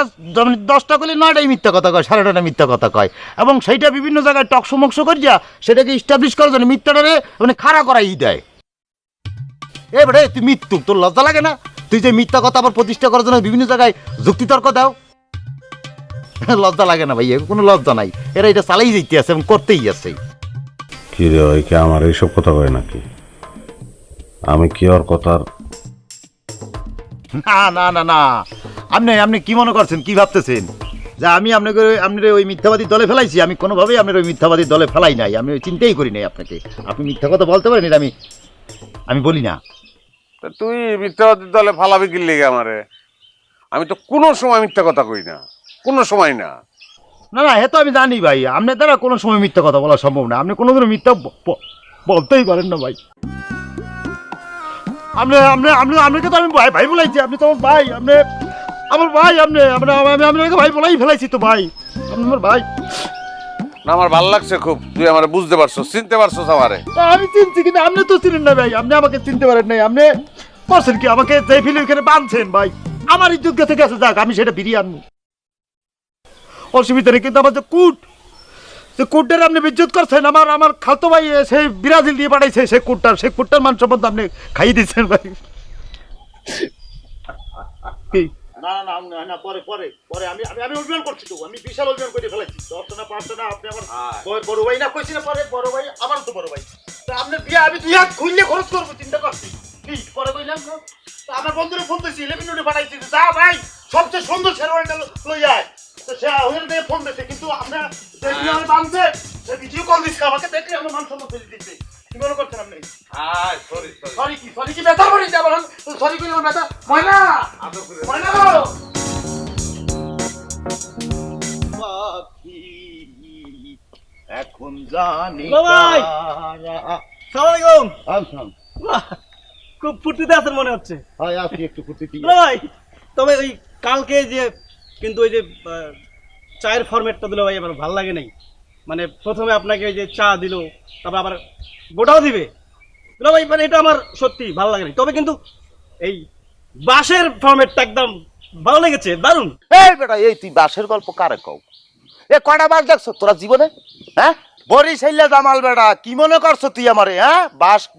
10টা করলে 9টাই মিথ্যা কথা কয়, 9.5টা মিথ্যা কথা কয়, এবং সেইটা বিভিন্ন জায়গায় টকশো মকশো করিয়া সেটাকে ইস্টাবলিশ করার জন্য মিথ্যাটারে মানে খাড়া করাই দেয়। এ বেটা তুই মৃত্যু, তোর লজ্জা লাগে না? তুই যে মিথ্যা কথা আবার প্রতিষ্ঠা করার জন্য বিভিন্ন জায়গায় যুক্তিতর্ক দাও, লজ্জা লাগে না ভাইয়া? কোনো লজ্জা নাই, এরা এটা চালাই যেতে আছে এবং করতেই আছে। কি রে ওই কি আমার এইসব কথা কয় নাকি? আমি কি ওর কথার না না না না, আপনি কি মনে করছেন, কি ভাবতেছেন যে আমি আপনাকে আপনার ওই মিথ্যাবাদী দলে ফেলাইছি? আমি কোনোভাবেই আপনার ওই মিথ্যাবাদী দলে ফেলাই নাই, আমি ওই চিন্তাই করি নাই আপনাকে। আপনি মিথ্যা কথা বলতে পারেন, এটা আমি বলি না। তুই মিথ্যাবাদী দলে ফালাবি কি লেগে আমারে? আমি তো কোনো সময় মিথ্যা কথা কই না, কোনো সময় না। না না, এ তো আমি জানি ভাই, আপনার দ্বারা কোনো সময় মিথ্যা কথা বলা সম্ভব না, আপনি কোনোদিনও মিথ্যা বলতেই পারেন না ভাই। আপনাকে তো আমি ভাই ভাই বলাইছি, আপনি তো আমার ভাই, আপনি আমার ভাই, আপনি আপনাকে ভাই বলাই ফেলাইছি তো ভাই, আপনি আমার ভাই। না আমার ভালো লাগছে খুব, তুই আমার বুঝতে পারছো, চিনতে পারছো আমারে। আমি চিনছি কিন্তু আপনি তো চিনেন না ভাই, আপনি আমাকে চিনতে পারেন নাই। আপনি করছেন কি, আমাকে যে ফিল্ম এখানে বাঁধছেন ভাই, আমার ইজ্জত থেকে আছে, যাক আমি সেটা ফিরিয়ে আনবো, অসুবিধা নেই। কিন্তু আমার যে কোটটার আপনি ইজ্জত করছেন, আমার খালতো ভাই সেই ব্রাজিল দিয়ে পাঠাইছে, সেই কোটটার মান সম্বন্ধে আপনি খাইয়ে দিচ্ছেন ভাই। কি না না না না, পরে পরে পরে আমি অভিমান করছি তো, আমি বিশাল অভিমান করে ফেলেছি। 10টা না 5টা না, আপনি আমার বড় ভাই না কইছি না, পরে বড় ভাই, আমার তো বড় ভাই। তা আপনি বিয়ে আমি 2 হাত খুললে খরচ করবো চিন্তা করছি, কি পরে কইলাম তো। আমার বন্ধুরে ফোন দিয়েছি, 11 মিনিটে পাঠাইছি, যা ভাই সবচেয়ে সুন্দর শেরওয়ানিটা লই যায়, তো সে ওখানে দিয়ে ফোন দিয়েছে, কিন্তু আপনার যেদিন আমি বাঁধছে সে ভিডিও কল দিচ্ছে আমাকে, দেখলে আমার মান সম্মান ফেলে দিচ্ছে। কি মনে করছেন আপনি? সরি কি বেতার বাড়ি যাবার, সরি কইলে বেতার ময়না ময়না গো এখন জানি ভাই সালামালাইকুম। আচ্ছা খুব ফুর্তিতে আছেন মনে হচ্ছে হয়, আজকে একটু ফুর্তি ভাই। তবে ওই কালকে যে কিন্তু ওই যে চায়ের ফরম্যাটটা দিল ভাই আমার ভালো লাগে নাই। মানে প্রথমে আপনাকে ওই যে চা দিল, তারপর আবার গোটাও দিবে ভাই, মানে এটা আমার সত্যি ভালো লাগে নাই। তবে কিন্তু এই বাঁশের ফরম্যাটটা একদম ভালো লেগেছে, দারুণ। এই বেটা, এই তুই বাসের গল্প কারে কও? এ কয়টা বাস দেখছো তোরা জীবনে? হ্যাঁ, বরিশাইলা জামাল বেটা, কি মনে করছো তুই আমারে? হ্যাঁ,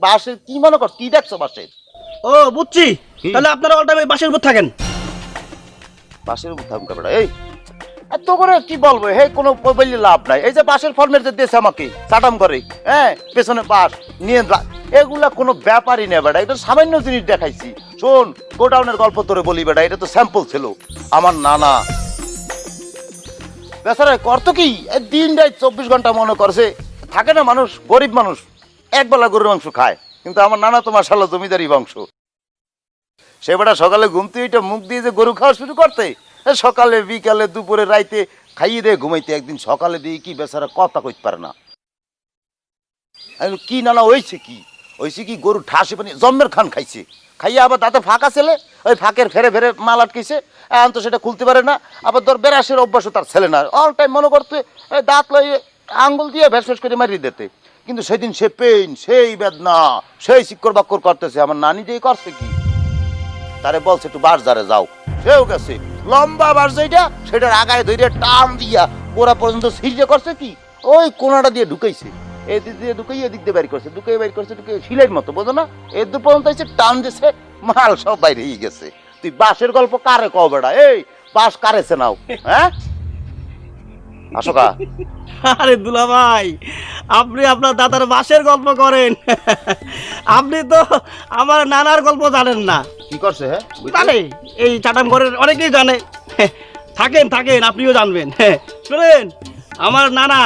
বাসের কি মনে করছো? কি দেখছো বাসের? ও বুঝছি, তাহলে আপনারা অল টাইম বাঁশের উপর থাকেন। বাসের উপর থাকুন বেটা। এই এত করে কি বলবো, হে কোনো বললে লাভ নাই। এই যে বাসের ফর্মের যে দেশে আমাকে চাটাম করে, হ্যাঁ পেছনে বাস নিয়ে, এগুলা কোনো ব্যাপারই নেই বেটা, এটা সামান্য জিনিস দেখাইছি। শোন, গোডাউনের গল্প তোরে বলি বেটা, এটা তো স্যাম্পল ছিল। আমার নানা বেচারা করতো কি, দিন রাত 24 ঘন্টা মনে করছে থাকে না, মানুষ গরিব মানুষ একবেলা গরুর মাংস খায়, কিন্তু আমার নানা তো মাশাআল্লাহ জমিদারি বংশ। সে বেটা সকালে ঘুমতে ওইটা মুখ দিয়ে যে গরু খাওয়া শুরু করতে, সকালে বিকালে দুপুরে রাইতে খাইয়ে দিয়ে ঘুমাইতে। একদিন সকালে দিয়ে কি বেচারা কথা কইতে পারে না, কি নানা হয়েছে কি গরু ঠাসে পানি জম্মের খান খাইছে, খাইয়ে আবার দাঁতে ফাঁকা ছেলে, ওই ফাঁকের ফেরে ফেরে মাল আটকেছে, এখন তো সেটা খুলতে পারে না। আবার ধর বেরাসের অভ্যাসও তার ছেলে না, অল টাইম মনে করতে দাঁত লইয়ে আঙ্গুল দিয়ে ভেসভেস করে মারিয়ে দিতে। কিন্তু সেদিন সে পেইন, সেই বেদনা, সেই চিক্কর বাক্কর করতেছে। আমার নানি দিয়ে করছে কি, তারে বলছে একটু বারজারে যাও, সেও গেছে লম্বা বারজাইটা, সেটার আগায় ধরে টান দিয়া গোড়া পর্যন্ত সিরিজে করছে কি, ওই কোনাটা দিয়ে ঢুকাইছে, এই দিক দিয়ে ঢুকাই এদিক দিয়ে বাইর করছে, ঢুকাই বাইর করছে, ঢুকে সিলাইয়ের মতো, বোঝো না? এর দূর পর্যন্ত এসে টান দিছে, মাল সব বাইরে হয়ে গেছে। তুই বাঁশের গল্প কারে কও বেড়া? এই বাঁশ কারেছে নাও, হ্যাঁ আসোকা। আরে দুলা ভাই, আপনি আপনার দাদার বাঁশের গল্প করেন, আপনি তো আমার নানার গল্প জানেন না। কি করছে? হ্যাঁ জানে, এই চাটাম ঘরের অনেকেই জানে। থাকেন থাকেন, আপনিও জানবেন। হ্যাঁ শোনেন, আমার নানা,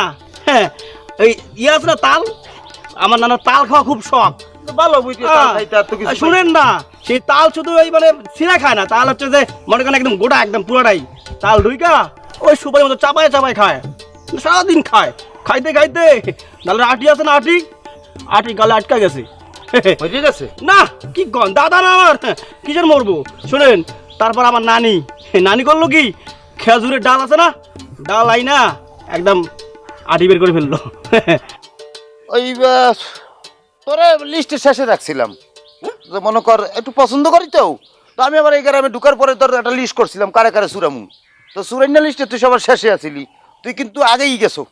হ্যাঁ ওই ইয়ে আছে না তাল, আমার নানা তাল খাওয়া খুব শখ। ভালো বুঝতে শুনেন না, সেই তাল শুধু ওই মানে ছিঁড়া খায় না, তাল হচ্ছে যে মনে করেন একদম গোটা, একদম পুরোটাই তাল ঢুইকা ওই সুপারির মতো চাপায় চাপায় খায়, সারাদিন খায়। খাইতে খাইতে গালের আটি আছে না, আটি আটি গালে আটকা গেছে। ঠিক আছে না কি গন দাদা না আমার, কিসের মরবো। শুনেন, তারপর আমার নানি, নানি করলো কি, খেজুরের ডাল আছে না, ডাল আই না একদম আটি বের করে ফেললো। ওই তোরে লিস্টের শেষে রাখছিলাম, যে মনে কর একটু পছন্দ করি তো আমি আবার এই গ্রামে ঢুকার পরে তোর একটা লিস্ট করছিলাম কারে কারে সুরামু, তো সুরান্না লিস্টে তুই সবার শেষে আছিলি, তুই কিন্তু আগেই গেছো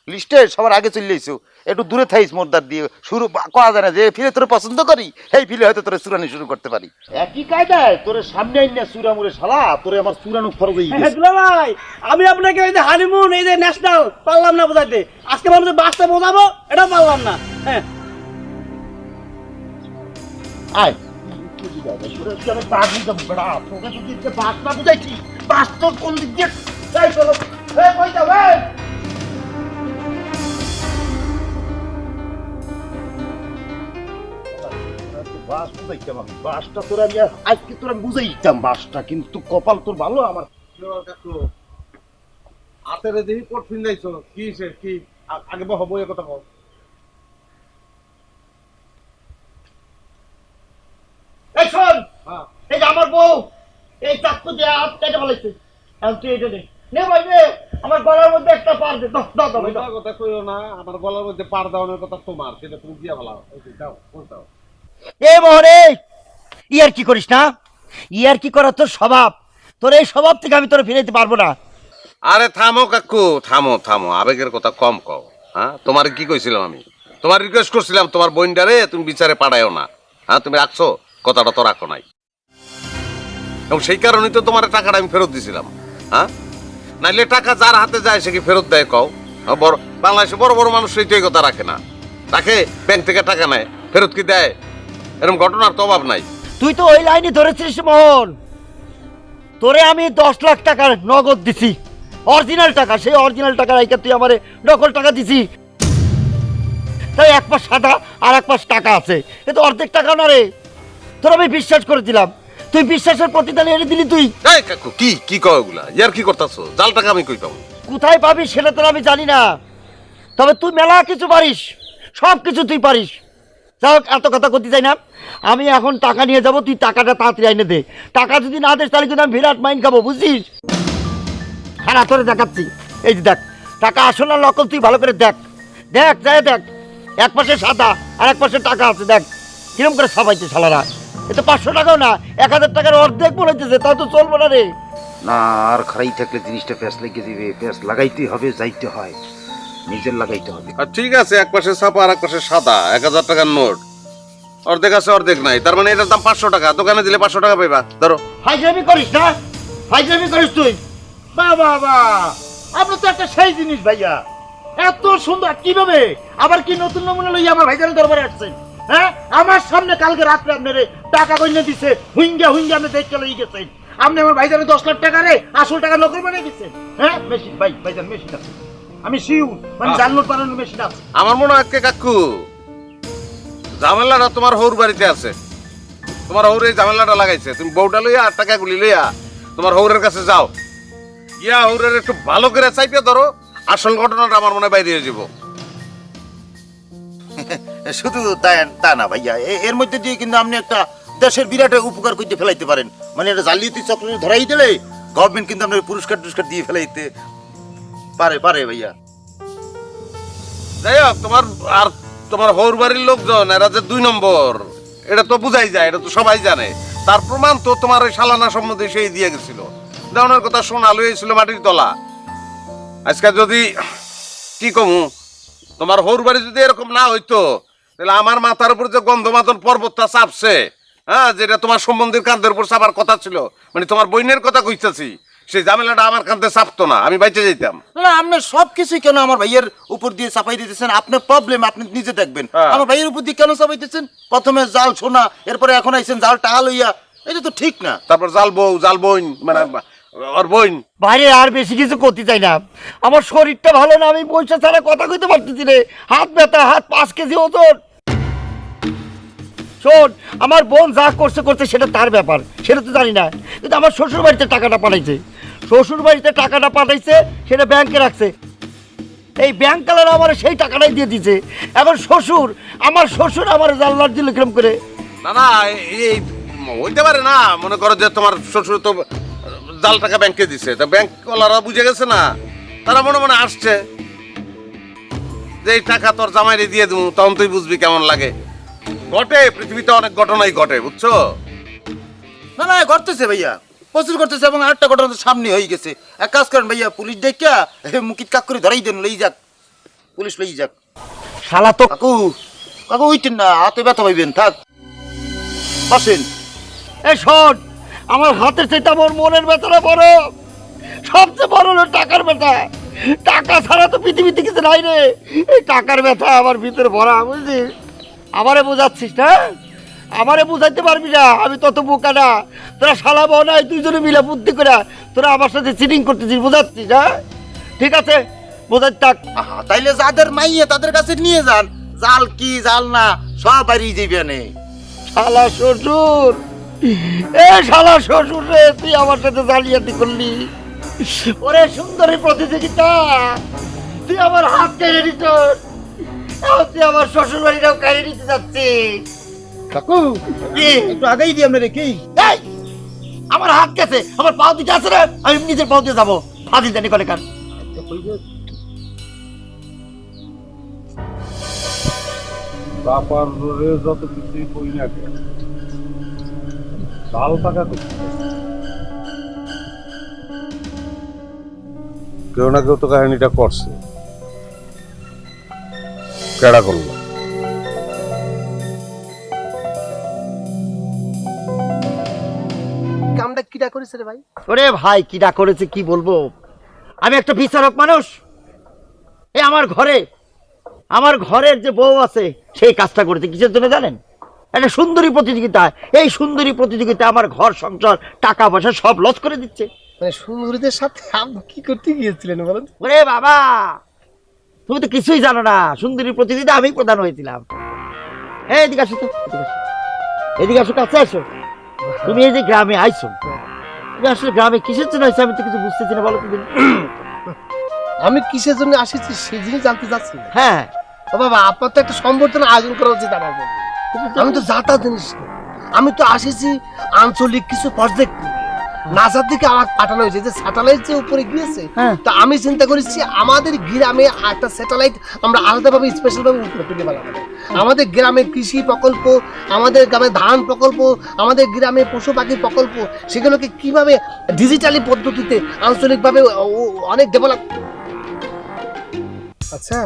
লিস্টে, সবার আগে চলে যাইছো। একটু দূরে থাইস মোরদার দিয়ে, শুরু করা যায় না যে ফিরে তোর পছন্দ করি এই ফিলে হয়তো তোর সুরানি শুরু করতে পারি। একই কায়দায় তোরে সামনে আইন না সুরামুরে শালা, তোরে আমার সুরানু ফরজ হয়ে গেছে। দুলা ভাই, আমি আপনাকে এই যে হানিমুন, এই যে ন্যাশনাল পারলাম না বোঝাইতে, আজকে মানুষ বাসটা বোঝাবো এটা পারলাম না। হ্যাঁ আয় আমি বাঘ বুঝাবো বেড়া, তোকে যদি বাঘ না বুঝাইছি বাঘ তোর কোন দিক দিয়ে যাই চলো কই যাবে। বাস বুঝাইতাম আমি, বাসটা তোর আমি আজকে তোর আমি বুঝাইতাম বাসটা, কিন্তু কপাল তোর ভালো আমার। হাতের দেখি কোট ফিন্দাইছো, কি সে কি আগে হবো এ কথা কও। এই শোন, এই যে আমার বউ এই চাকু দিয়ে হাত কেটে ফেলাইছে, এখন তুই এটা নে ভাই নে, আমার গলার মধ্যে একটা পার দে, দাও ভাই দাও। কথা কইও না, আমার গলার মধ্যে পার দাওনের কথা তোমার, সেটা তুমি দিয়া ফেলাও। দাও দাও। এ মোহরে, ইয়ার কি করিস না, ইয়ার কি করা তোর স্বভাব, তোর এই স্বভাব থেকে আমি তোর ফিরাইতে পারবো না। আরে থামো কাকু, থামো থামো, আবেগের কথা কম কও। হ্যাঁ তোমার কি কইছিলাম আমি, তোমার রিকোয়েস্ট করছিলাম তোমার বোনটারে তুমি বিচারে পাঠায়ও না। হ্যাঁ তুমি রাখছো, কথাটা তো রাখো নাই, এবং সেই কারণেই তো তোমার টাকাটা আমি ফেরত দিছিলাম। হ্যাঁ নাইলে টাকা যার হাতে যায় সে কি ফেরত দেয় কও? বড় বাংলাদেশে বড় বড় মানুষ সেই তো এই কথা রাখে না, রাখে ব্যাংক থেকে টাকা নেয়, ফেরত কি দেয়? এরকম ঘটনার তো অভাব নাই। তুই তো ওই লাইনে ধরেছিস মোহন, তোরে আমি 10 লাখ টাকার নগদ দিছি, অরিজিনাল টাকা, সেই অরিজিনাল টাকা রাইকা তুই আমারে নকল টাকা দিছি, তাই এক পাশ সাদা আর এক পাশ টাকা আছে, এ তো অর্ধেক টাকা না রে। তোর আমি বিশ্বাস করেছিলাম, তুই বিশ্বাসের প্রতিদান এনে দিলি তুই। এই কাকু কি কি কও এগুলা, ইয়ার কি করতাছো? জাল টাকা আমি কই পাবো? কোথায় পাবি সেটা তোর আমি জানি না, তবে তুই মেলা কিছু পারিস, সব কিছু তুই পারিস। যাই হোক, এত কথা করতে চাই না, আমি এখন টাকা নিয়ে যাব, তুই টাকাটা তাড়াতাড়ি এনে দে। টাকা যদি না দিস তাহলে কিন্তু আমি বিরাট মাইন খাবো, বুঝছিস? হ্যাঁ তোরে দেখাচ্ছি, এই যে দেখ টাকা আসল না নকল তুই ভালো করে দেখ, দেখ যাই দেখ, এক পাশে সাদা আর এক পাশে টাকা আছে, দেখ কিরম করে সবাইছে শালারা। এ তো 500 টাকাও না, 1000 টাকার অর্ধেক বলেছে, তাও তো চলবো না রে। না আর খারাই থাকলে জিনিসটা প্যাঁচ লেগে দিবে, প্যাঁচ লাগাইতে হবে, যাইতে হয়, নিজের লাগাইতে হবে। আর ঠিক আছে, এক পাশে ছাপা আর এক পাশে সাদা, 1000 টাকার নোট, অর্ধেক আছে অর্ধেক নাই, তার মানে এটার দাম 500 টাকা, দোকানে দিলে 500 টাকা পাইবা। ধরো ফাইজলামি করিস না, ফাইজলামি করিস তুই। বাবা আপনার তো একটা সেই জিনিস ভাইয়া, এত সুন্দর কিভাবে আবার কি নতুন নমুনা লইয়া আমার ভাইজানের দরবারে আসছেন? হ্যাঁ আমার সামনে কালকে রাত্রে আপনারে টাকা কইনা দিছে, হুইঙ্গা হুইঙ্গা আপনি দেখে লই গেছেন, আপনি আমার ভাইজানের 10 লাখ টাকা রে আসল টাকা নকল বানিয়ে দিচ্ছেন। হ্যাঁ মেশিন ভাইজান মেশিন আছে, আমি শিওর মানে জাল নোট বানানোর মেশিন আছে। আমার মনে হয় কাকু ঝামেলাটা তোমার হৌর বাড়িতে আছে, তোমার হৌর এই ঝামেলাটা লাগাইছে। তুমি বউটা লইয়া আর টাকা গুলি লইয়া তোমার হৌরের কাছে যাও, গিয়া হৌরের একটু ভালো করে চাইপে ধরো, আসল ঘটনাটা আমার মনে বাইরে হয়ে যাব। শুধু তা না ভাইয়া, এর মধ্যে দিয়ে কিন্তু আপনি একটা দেশের বিরাট উপকার করতে ফেলাইতে পারেন, মানে এটা জালিয়াতি চক্র ধরাই দিলে গভর্নমেন্ট কিন্তু আপনার পুরস্কার দিয়ে ফেলাইতে পারে ভাইয়া। যাই হোক, তোমার আর তোমার হৌর বাড়ির লোকজন এরা যে 2 নম্বর, এটা তো বুঝাই যায়, এটা তো সবাই জানে। তার প্রমাণ তো তোমার ওই সালানা সম্বন্ধে সেই দিয়ে গেছিল, দেওয়ানোর কথা শোনা লইছিল মাটির তলা। আজকে যদি কি কমু, তোমার হৌর বাড়ি যদি এরকম না হইতো, তাহলে আমার মাথার উপর যে গন্ধমাদন পর্বতটা চাপছে, হ্যাঁ যেটা তোমার সম্বন্ধের কাঁধের উপর চাপার কথা ছিল, মানে তোমার বইনের কথা কইতেছি, সেই ঝামেলাটা আমার কাঁধে চাপতো না, আমি বাইচে যেতাম। না আপনি সবকিছুই কেন আমার ভাইয়ের উপর দিয়ে চাপাই দিতেছেন? আপনার প্রবলেম আপনি নিজে দেখবেন, আমার ভাইয়ের উপর দিয়ে কেন চাপাইতেছেন? প্রথমে জাল সোনা, এরপরে এখন আইছেন জাল টাকা লইয়া, এটা তো ঠিক না। তারপর জাল বউ জাল বইন, মানে ওর বোন। বাইরে আর বেশি কিছু করতে চাই না, আমার শরীরটা ভালো না, আমি পয়সা ছাড়া কথা কইতে পারতেছি রে, হাত ব্যথা, হাত 5 কেজি ওজন। শোন, আমার বোন যা করছে করছে সেটা তার ব্যাপার, সেটা তো জানি না, কিন্তু আমার শ্বশুর বাড়িতে টাকাটা পাঠাইছে, শ্বশুর বাড়িতে টাকাটা পাঠাইছে, সেটা ব্যাংকে রাখছে, এই ব্যাংক কালার আমার সেই টাকাটাই দিয়ে দিছে। এখন আমার শ্বশুর আমার জানলার দিল কিরম করে। না না, এই হইতে পারে না, মনে করো যে তোমার শ্বশুর তো জাল টাকা ব্যাংকে দিছে, তা ব্যাংকওয়ালারা বুঝে গেছে না, তারা মনে মনে আসছে যে এই টাকা তোর জামাইরে দিয়ে দেবো, তখন তুই বুঝবি কেমন লাগে। ঘটে, পৃথিবীতে অনেক ঘটনাই ঘটে, বুঝছো? না না, করতেছে ভাইয়া, প্রচুর করতেছে, এবং আরেকটা ঘটনা তো সামনে হয়ে গেছে। এক কাজ করেন ভাইয়া, পুলিশ দেখা মুকিত কাক করে ধরাই দেন, লই যাক, পুলিশ লই যাক। শালা তো কাকু কাকু উইটেন না, হাতে ব্যথা পাইবেন, থাক বসেন। এ শোন, আমার হাতের চাইতে আমার মনের ব্যথাটা বড়, সবচেয়ে বড় হলো টাকার ব্যথা। টাকা ছাড়া তো পৃথিবীতে কিছু নাই রে, এই টাকার ব্যথা আমার ভিতরে ভরা, বুঝছিস? আমারে বোঝাচ্ছিস না, আমারে বুঝাইতে পারবি না, আমি তত বোকা না। তোরা শালা বউ নাই, দুইজনে মিলে বুদ্ধি করে তোরা আমার সাথে চিটিং করতেছিস, বোঝাচ্ছিস? হ্যাঁ ঠিক আছে, বোঝাই থাক। তাইলে যাদের মাইয়ে তাদের কাছে নিয়ে যান, জাল কি জাল না সব বাড়িয়ে যাইবে। শালা শ্বশুর, এ শালা শ্বশুর রে, তুই আমার সাথে জালিয়াতি করলি। ওরে সুন্দরী প্রতিযোগিতা, তুই আমার হাত কেড়ে নিত, তুই আমার শ্বশুর বাড়িটাও কেড়ে নিতে যাচ্ছিস। কাকু একটু আগেই দিয়ে আমরা রেখি। এই, আমার হাত গেছে, আমার পাও দিতে আছে রে, আমি নিজের পাও দিয়ে যাবো, ফাজিল জানি করে কার। বাপার যত কিছুই করি না কেন, জাল টাকা কেউ না কেউ তো কাহিনীটা করছে, কেডা করলো? কামটা কিটা করেছে রে ভাই? ওরে ভাই, কিডা করেছে কি বলবো, আমি একটা বিচারক মানুষ। এই আমার ঘরের যে বউ আছে সেই কাজটা করেছে, কিসের জন্য জানেন? একটা সুন্দরী প্রতিযোগিতা, এই সুন্দরী প্রতিযোগিতা আমার ঘর সংসার টাকা পয়সা সব লস করে দিচ্ছে। মানে সুন্দরীদের সাথে আপনি কি করতে গিয়েছিলেন বলেন? ওরে বাবা, তুমি তো কিছুই জানো না, সুন্দরী প্রতিযোগিতা আমি প্রধান হয়েছিলাম। এই এদিকে আসো তো, এদিকে আসো, কাছে আসো। তুমি এই যে গ্রামে আইছো, তুমি আসলে গ্রামে কিসের জন্য আইছো আমি তো কিছু বুঝতেছি না, বলো তো দিন। আমি কিসের জন্য আসেছি সেই জিনিস জানতে চাচ্ছি। হ্যাঁ ও বাবা, আপনার তো একটা সম্বর্ধনা আয়োজন করা উচিত আমার জন্য। আমি তো যাতা জিনিস না, আমি তো আসেছি আঞ্চলিক কিছু প্রজেক্ট নাসার দিকে আমাকে পাঠানো হয়েছে, যে স্যাটেলাইট যে উপরে গিয়েছে, তো আমি চিন্তা করেছি আমাদের গ্রামে একটা স্যাটেলাইট আমরা আলাদাভাবে স্পেশাল ভাবে উপরে তুলে ফেলাবো। আমাদের গ্রামে কৃষি প্রকল্প, আমাদের গ্রামে ধান প্রকল্প, আমাদের গ্রামে পশু পাখি প্রকল্প, সেগুলোকে কিভাবে ডিজিটালি পদ্ধতিতে আঞ্চলিকভাবে অনেক ডেভেলপ। আচ্ছা,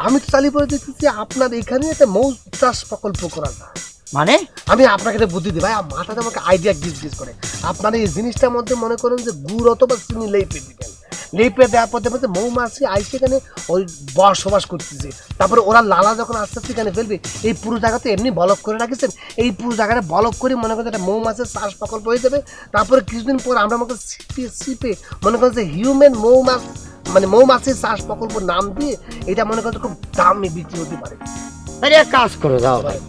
আমি তো চালিয়ে পড়ে দেখতেছি আপনার এখানে একটা মৌ চাষ প্রকল্প করা যায়। মানে আমি আপনাকে একটা বুদ্ধি দিই ভাই, মাথাতে আমাকে আইডিয়া গিজ করে। আপনার এই জিনিসটার মধ্যে মনে করেন যে গুড় অথবা চিনি লেপে দিবেন, লেপে দেওয়ার পর দেখবেন মৌমাছি আইসে এখানে ওই বসবাস করতেছে, তারপরে ওরা লালা যখন আস্তে আস্তে এখানে ফেলবে, এই পুরো জায়গাতে এমনি বলক করে রাখেছেন, এই পুরো জায়গাটা বলক করে মনে করেন একটা মৌমাছির চাষ প্রকল্প হয়ে যাবে। তারপরে কিছুদিন পর আমরা মনে করেন সিপে মনে করেন যে হিউম্যান মৌমাছ, মানে মৌমাছির চাষ প্রকল্প নাম দিয়ে এটা মনে করেন খুব দামে বিক্রি হতে পারে। আরে এক কাজ করো, যাও ভাই,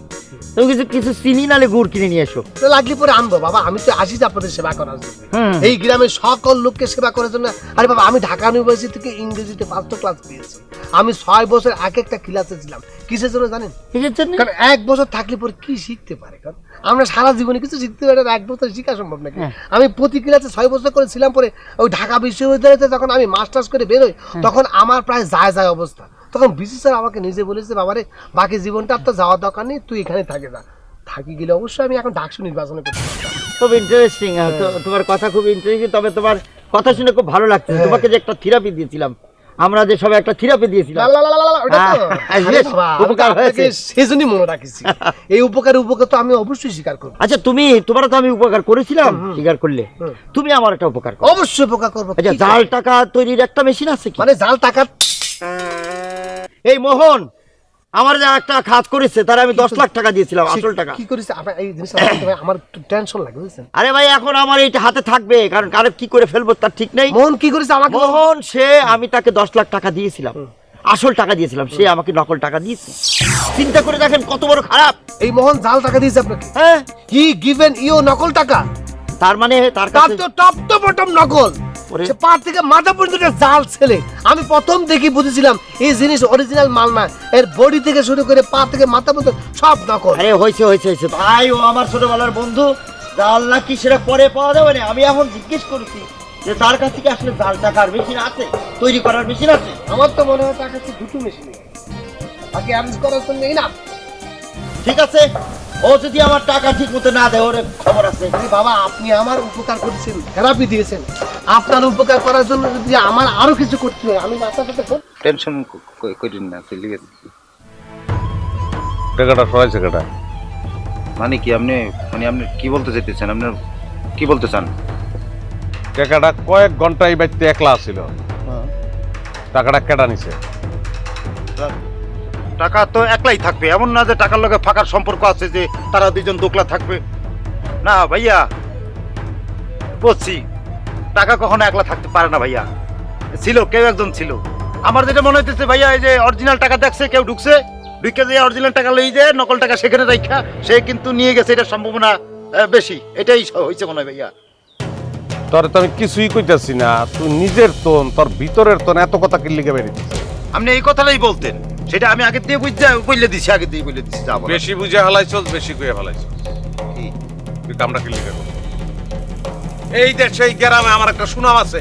তুমি কিছু চিনি নালে গুড় কিনে নিয়ে এসো। লাগলে পরে আনবো বাবা, আমি তো আসিছি আপনাদের সেবা করার জন্য, এই গ্রামের সকল লোককে সেবা করার জন্য। আরে বাবা, আমি ঢাকা ইউনিভার্সিটি থেকে ইংরেজিতে 5টা ক্লাস পেয়েছি, আমি 6 বছর এক একটা ক্লাসে ছিলাম। কিসের জন্য জানেন? কারণ 1 বছর থাকলে পরে কি শিখতে পারে, কারণ আমরা সারা জীবনে কিছু শিখতে পারি না, 1 বছর শিখা সম্ভব নাকি? আমি প্রতি ক্লাসে 6 বছর করে ছিলাম, পরে ওই ঢাকা বিশ্ববিদ্যালয়তে যখন আমি মাস্টার্স করে বেরোই তখন আমার প্রায় যায় অবস্থা। তখন বিসি স্যার আমাকে নিজে বলেছে, বাবারে বাকি জীবনটা আর তো যাওয়ার দরকার নেই, তুই এখানে থাকে যা। থাকি গেলে অবশ্যই আমি এখন ডাকসু নির্বাচনে করতে। খুব ইন্টারেস্টিং, তোমার কথা খুব ইন্টারেস্টিং। তবে তোমার কথা শুনে খুব ভালো লাগছে। তোমাকে যে একটা থেরাপি দিয়েছিলাম, আমরা যে সবাই একটা থেরাপি দিয়েছিলাম, উপকার হয়েছে, সেজন্যই মনে রাখিছি। এই উপকার তো আমি অবশ্যই স্বীকার করবো। আচ্ছা, তোমার তো আমি উপকার করেছিলাম, স্বীকার করলে তুমি আমার একটা উপকার করো। অবশ্যই উপকার করবো। আচ্ছা, জাল টাকা তৈরির একটা মেশিন আছে কি? মানে জাল টাকা? এই মোহন, আমার যে একটা খাত করেছে তার আমি 10 লাখ টাকা দিয়েছিলাম আসল টাকা। কি করেছে আপনার এই জিনিসটা বলতে ভাই আমার একটু টেনশন লাগে বুঝছেন। আরে ভাই এখন আমার এইটা হাতে থাকবে, কারণ কারে কি করে ফেলবো তার ঠিক নেই। মোহন কি করেছে আমাকে মোহন সে আমি তাকে 10 লাখ টাকা দিয়েছিলাম, আসল টাকা দিয়েছিলাম, সে আমাকে নকল টাকা দিয়েছে। চিন্তা করে দেখেন কত বড় খারাপ। এই মোহন জাল টাকা দিয়েছে আপনাকে? হ্যাঁ, হি গিভেন ইউ নকল টাকা? তার মানে তার তার কাছে তো টপ টু বটম নকল। ওরে। সে পা থেকে মাথা পর্যন্ত একটা জাল ছেলে। আমি প্রথম দেখি বুঝেছিলাম এই জিনিস অরিজিনাল মাল না, এর বডি থেকে শুরু করে পা থেকে মাথা পর্যন্ত সব নকল। আরে হয়েছে হয়েছে হয়েছে ভাই, ও আমার ছোটবেলার বন্ধু। জাল নাকি সেটা পরে পাওয়া যাবে না, আমি এখন জিজ্ঞেস করছি যে তার কাছে কি আসলে জাল টাকার মেশিন আছে, তৈরি করার মেশিন আছে? আমার তো মনে হয় তার কাছে দুটো মেশিন বাকি অ্যারেঞ্জ করার জন্য না। ঠিক আছে, ও যদি আমার টাকা ঠিক মতো না দেয় ওর খবর আছে। আরে বাবা আপনি আমার উপকার করেছেন, থেরাপি দিয়েছেন, আপনার উপকার করার জন্য যদি আমার আরো কিছু করতে হয় আমি মাথা ব্যথা করব। টেনশন করেন না, চলে গেছে। টাকাটা সরাইছে কেটা? মানে কি আপনি কি বলতে চাইতেছেন? আপনি কি বলতে চান? টাকাটা কয়েক ঘন্টা এই বাড়িতে একলা ছিল, টাকাটা কেটা নিছে? টাকা তো একলাই থাকবে, এমন না যে টাকার লগে ফাঁকার সম্পর্ক আছে যে তারা দুজন দোকলা থাকবে। না ভাইয়া, বুঝছি টাকা কখনো একলা থাকতে পারে না ভাইয়া। ছিল, কেউ একজন ছিল। আমার যেটা মনে হইতেছে ভাইয়া, এই যে অরিজিনাল টাকা দেখছে কেউ ঢুকছে, ঢুকে যে অরিজিনাল টাকা লই যে নকল টাকা সেখানে রাখা সে কিন্তু নিয়ে গেছে, এটার সম্ভাবনা বেশি। এটাই হয়েছে মনে হয় ভাইয়া। তোর তো আমি কিছুই কইতাছি না, তুই নিজের তোন, তোর ভিতরের তোন এত কথা কি লিখে বেরিয়েছিস? আপনি এই কথাটাই বলতেন, সেটা আমি আগে দিয়ে বলে দিছি, আগে দিয়ে বলে দিছি। যাবো বেশি বুঝে হালাইছস, বেশি কইয়া হালাইছস। তুই কামড়া কি লিখে করছিস? এই দেশে এই গ্রামে আমার একটা সুনাম আছে,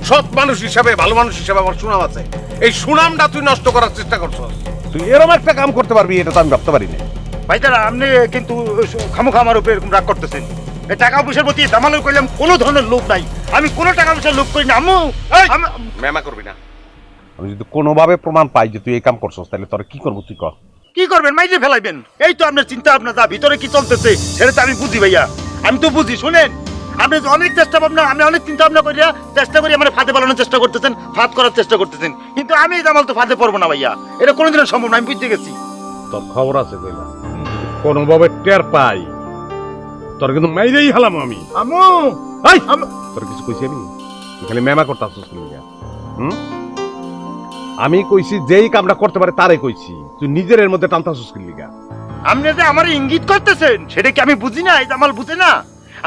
সৎ মানুষ হিসাবে, ভালো মানুষ হিসাবে আমার সুনাম আছে। এই সুনামটা তুই নষ্ট করার চেষ্টা করছস। তুই এরকম একটা কাম করতে পারবি এটা তো আমি ভাবতে পারি না। ভাই তারা আপনি কিন্তু খামোখা আমার উপরে এরকম রাগ করতেছেন। এই টাকা পয়সার প্রতি জামাল করলাম কোনো ধরনের লোভ নাই, আমি কোনো টাকা পয়সার লোভ করি না। আম্মু মেমা করবি না। আমি যদি কোনোভাবে প্রমাণ পাই যে তুই এই কাম করছস তাহলে তোর কি করবো তুই কর। কি করবেন? মাইরে ফেলাইবেন। এই তো আপনার চিন্তা ভাবনা, যা ভিতরে কি চলতেছে সেটা তো আমি বুঝি ভাইয়া, আমি তো বুঝি। শুনেন, আপনি অনেক চেষ্টা ভাবনা, আমি অনেক চিন্তা ভাবনা করিয়া চেষ্টা করি আমার ফাঁদে পালানোর চেষ্টা করতেছেন, ফাঁদ করার চেষ্টা করতেছেন, কিন্তু আমি জামাল তো ফাঁদে পড়বো না ভাইয়া, এটা কোনোদিনও সম্ভব না। আমি বুঝতে গেছি। তোর খবর আছে কইলা, কোনোভাবে টের পাই তোর কিন্তু মাইরেই হালাম আমি। আম্মু এই তোর কিছু কইছি আমি? তুই খালি মেমা করতাছস কি লিগা? আমি কইছি যেই কামটা করতে পারে তারে কইছি, তুই নিজের এর মধ্যে টানতাছস কি লিগা? আপনি যে আমার ইঙ্গিত করতেছেন সেটা কি আমি বুঝি না? এই জামাল বুঝে না?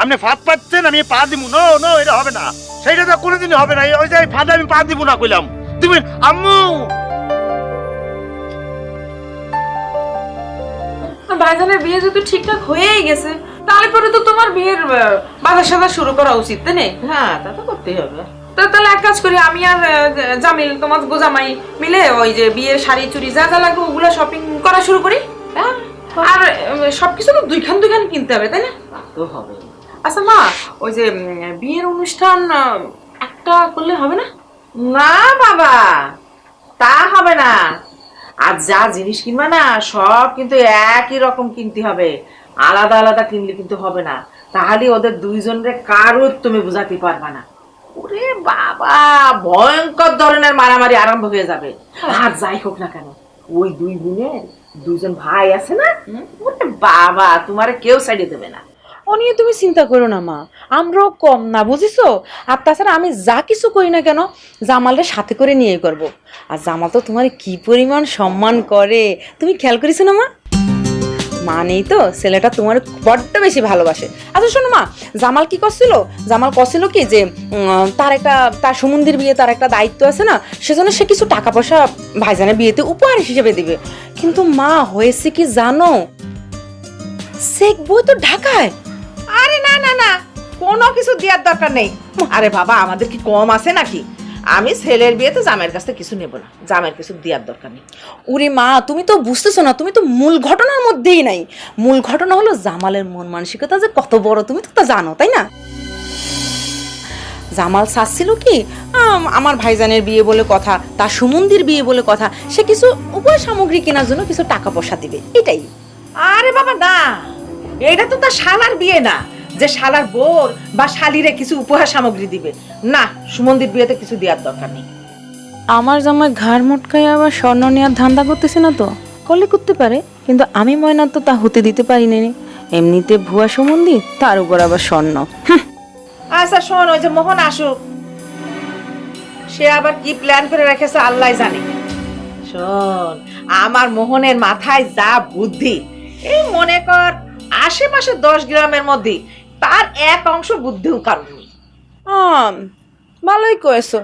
আপনি ফাঁদ পাচ্ছেন, আমি পা দিব। নো নো, এটা হবে না, সেইটা তো কোনোদিনই হবে না। ওই যে ফাঁদে আমি পা দিব না কইলাম। তুমি আম্মু ভাইজানের বিয়ে যদি ঠিকঠাক হয়েই গেছে তাহলে পরে তো তোমার বিয়ের বাজার সাজার শুরু করা উচিত, তাই না? হ্যাঁ, তা তো করতেই হবে। তাহলে এক কাজ করি, আমি আর জামিল তোমার গোজামাই মিলে ওই যে বিয়ের শাড়ি চুড়ি যা যা লাগবে ওগুলো শপিং করা শুরু করি। হ্যাঁ, আর সবকিছু তো দুইখান কিনতে হবে, তাই না? তো হবে। আচ্ছা মা, ওই যে বিয়ের অনুষ্ঠান একটা করলে হবে না? না বাবা, তা হবে না। আর যা জিনিস কিনবা না সব কিন্তু একই রকম কিনতে হবে, আলাদা আলাদা কিনলে কিন্তু হবে না। তাহলে ওদের দুইজনের কারো তুমি বুঝাতে পারবা না। ওরে বাবা, ভয়ঙ্কর ধরনের মারামারি আরম্ভ হয়ে যাবে। আর যাই হোক না কেন, ওই দুই বোনের দুইজন ভাই আছে না, ওরে বাবা, তোমারে কেউ সাইডে দেবে না। ও নিয়ে তুমি চিন্তা করো না মা, আমরাও কম না, বুঝিছো? আর তাছাড়া আমি যা কিছু করি না কেন জামালের সাথে করে নিয়ে করব। আর জামাল তো তোমার কি পরিমাণ সম্মান করে তুমি খেয়াল করেছো না মা? মানেই তো ছেলেটা তোমার বড্ড বেশি ভালোবাসে। আচ্ছা শোনো মা, জামাল কি করছিল? জামাল করছিল কি যে তার সুমন্দির বিয়ে, তার একটা দায়িত্ব আছে না, সেজন্য সে কিছু টাকা পয়সা ভাইজানের বিয়েতে উপহার হিসেবে দিবে। কিন্তু মা হয়েছে কি জানো, শেখ বই তো ঢাকায়। আরে না না না, কোনো কিছু দেওয়ার দরকার নেই। আরে বাবা, আমাদের কি কম আছে নাকি? আমি ছেলের বিয়েতে জামাইয়ের কাছে কিছু নেব না, জামাইয়ের কিছু দেওয়ার দরকার নেই। ওরে মা, তুমি তো বুঝতেছো না, তুমি তো মূল ঘটনার মধ্যেই নাই। মূল ঘটনা হলো জামালের মন মানসিকতা যে কত বড়, তুমি তো তা জানো, তাই না? জামাল চাচ্ছিল কি, আমার ভাইজানের বিয়ে বলে কথা, তার সুমন্দির বিয়ে বলে কথা, সে কিছু উপহার সামগ্রী কেনার জন্য কিছু টাকা পয়সা দিবে, এটাই। আরে বাবা না, এটা তো তার শালার বিয়ে না যে শালার বোর বা শালিরে কিছু উপহার সামগ্রী দিবে। না, সুমন্দির বিয়েতে কিছু দেওয়ার দরকার নেই। আমার জামাই ঘাড় মোটকায় আবার স্বর্ণ নেওয়ার ধান্দা করতেছে না তো? করলে করতে পারে, কিন্তু আমি ময়না তো তা হতে দিতে পারি না। এমনিতে ভুয়া সম্বন্ধী, তার উপর আবার স্বর্ণ। আচ্ছা শোন, ওই যে মোহন আসুক, সে আবার কি প্ল্যান করে রেখেছে আল্লাহ জানে। শোন, আমার মোহনের মাথায় যা বুদ্ধি, এই মনে কর আশেপাশে 10 গ্রামের মধ্যে তার এক অংশ বুদ্ধিও কারণ নেই। ভালোই কয়েছো।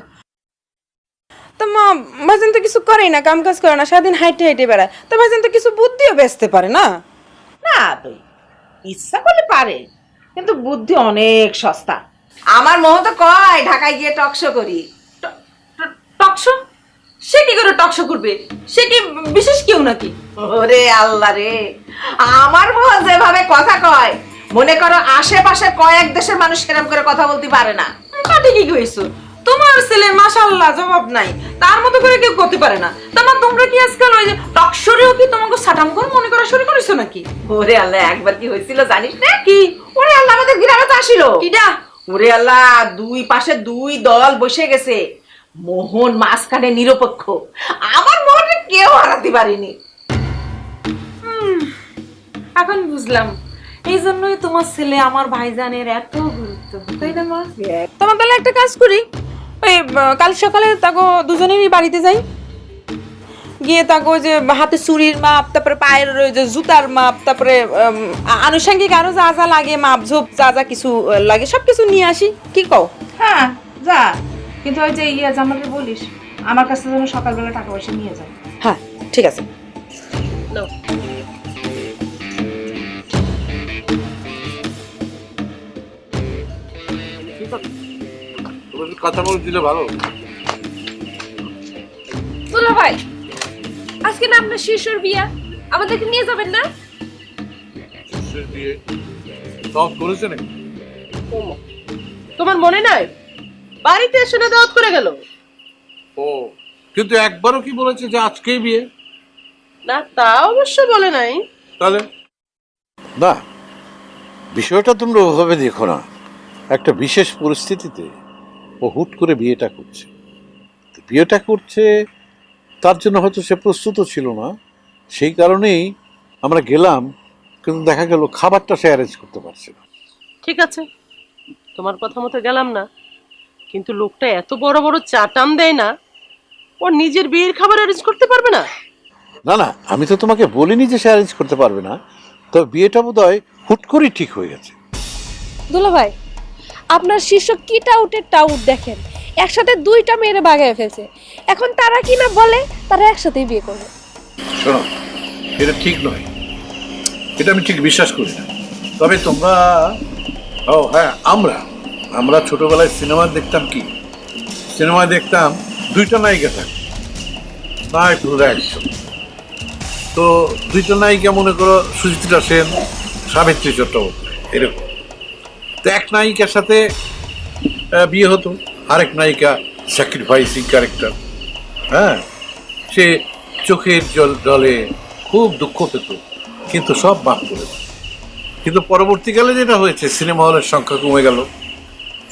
তো মা ভাইজান তো কিছু করেই না, কাম কাজ করে না, সারাদিন হাইটে হাইটে বেড়ায়। তো ভাইজান তো কিছু বুদ্ধিও বেচতে পারে না? না তুই ইচ্ছা করলে পারে, কিন্তু বুদ্ধি অনেক সস্তা। আমার মোহন তো কয় ঢাকায় গিয়ে টকশো করি। টকশো? সে কি করে টকশো করবে? সে কি বিশেষ কেউ নাকি? ওরে আল্লাহ রে, আমার মোহন যেভাবে কথা কয়, মনে করো আশেপাশে কয়েক দেশের মানুষ সেরকম করে কথা বলতে পারে না। তা ঠিকই কইছো, তোমার ছেলে মাশাআল্লাহ জবাব নাই, তার মতো করে কেউ করতে পারে না। তা মা তোমরা কি আজকাল ওই যে টকশোরেও কি তোমাকে সাটাম করে মনে করা শুরু করেছো নাকি? ওরে আল্লাহ, একবার কি হয়েছিল জানিস না? কি ওরে আল্লাহ, আমাদের গ্রামে তো আসিল। কিডা? ওরে আল্লাহ, দুই পাশে দুই দল বসে গেছে, মোহন মাঝখানে নিরপেক্ষ। আমার মোহনে কেউ হারাতে পারিনি। এখন বুঝলাম, এই জন্যই তোমার ছেলে আমার ভাইজানের এত গুরুত্ব, তাই না মা? তোমার তাহলে একটা কাজ করি, ওই কাল সকালে তাকে দুজনেরই বাড়িতে যাই, গিয়ে তাকে যে হাতে চুরির মাপ, তারপরে পায়ের যে জুতার মাপ, তারপরে আনুষঙ্গিক আরো যা যা লাগে মাপ ঝোপ যা যা কিছু লাগে সবকিছু নিয়ে আসি। কি কও? হ্যাঁ যা, কিন্তু ওই যে ইয়া জামালকে বলিস আমার কাছে যেন সকালবেলা টাকা পয়সা নিয়ে যায়। হ্যাঁ ঠিক আছে। কথা বলে দিলে ভালো। দুলা ভাই, আজকে না আপনার শিশুর বিয়া, আমাদেরকে নিয়ে যাবেন না? করেছে নাকি? তোমার মনে নাই বাড়িতে এসে না দাওয়াত করে গেল? ও, কিন্তু একবারও কি বলেছে যে আজকেই বিয়ে? না, তা অবশ্য বলে নাই। তাহলে না, বিষয়টা তোমরা ওভাবে দেখো না। একটা বিশেষ পরিস্থিতিতে ও হুট করে বিয়েটা করছে। বিয়েটা করছে তার জন্য হয়তো সে প্রস্তুত ছিল না, সেই কারণেই আমরা গেলাম, কিন্তু দেখা গেল খাবারটা সে অ্যারেঞ্জ করতে পারছে না। ঠিক আছে, তোমার কথা মতো গেলাম না, কিন্তু লোকটা এত বড় বড় চাটাম দেয় না, ওর নিজের বিয়ের খাবার অ্যারেঞ্জ করতে পারবে না? না না, আমি তো তোমাকে বলিনি যে সে অ্যারেঞ্জ করতে পারবে না, তবে বিয়েটা বোধহয় হুট করেই ঠিক হয়ে গেছে। দুলা ভাই, আপনার শিষ্য কি টাউটের টাউট দেখেন, একসাথে 2টা মেয়েরে বাগায় ফেলছে। এখন তারা কি না বলে তারা একসাথেই বিয়ে করবে। শোনো, এটা ঠিক নয়, এটা আমি ঠিক বিশ্বাস করি না। তবে তোমরা, ও হ্যাঁ, আমরা ছোটবেলায় সিনেমা দেখতাম, কি সিনেমা দেখতাম, 2টা নায়িকা থাকে, নায়করা একজন। তো 2টা নায়িকা, মনে করো সুচিত্রা সেন, সাবিত্রী চট্টোপাধ্যায়, এরকম। তো এক নায়িকার সাথে বিয়ে হতো, আরেক নায়িকা স্যাক্রিফাইসিং ক্যারেক্টার, হ্যাঁ, সে চোখের জলে খুব দুঃখ পেত, কিন্তু সব মাফ করে দিত। কিন্তু পরবর্তীকালে যেটা হয়েছে, সিনেমা হলের সংখ্যা কমে গেল।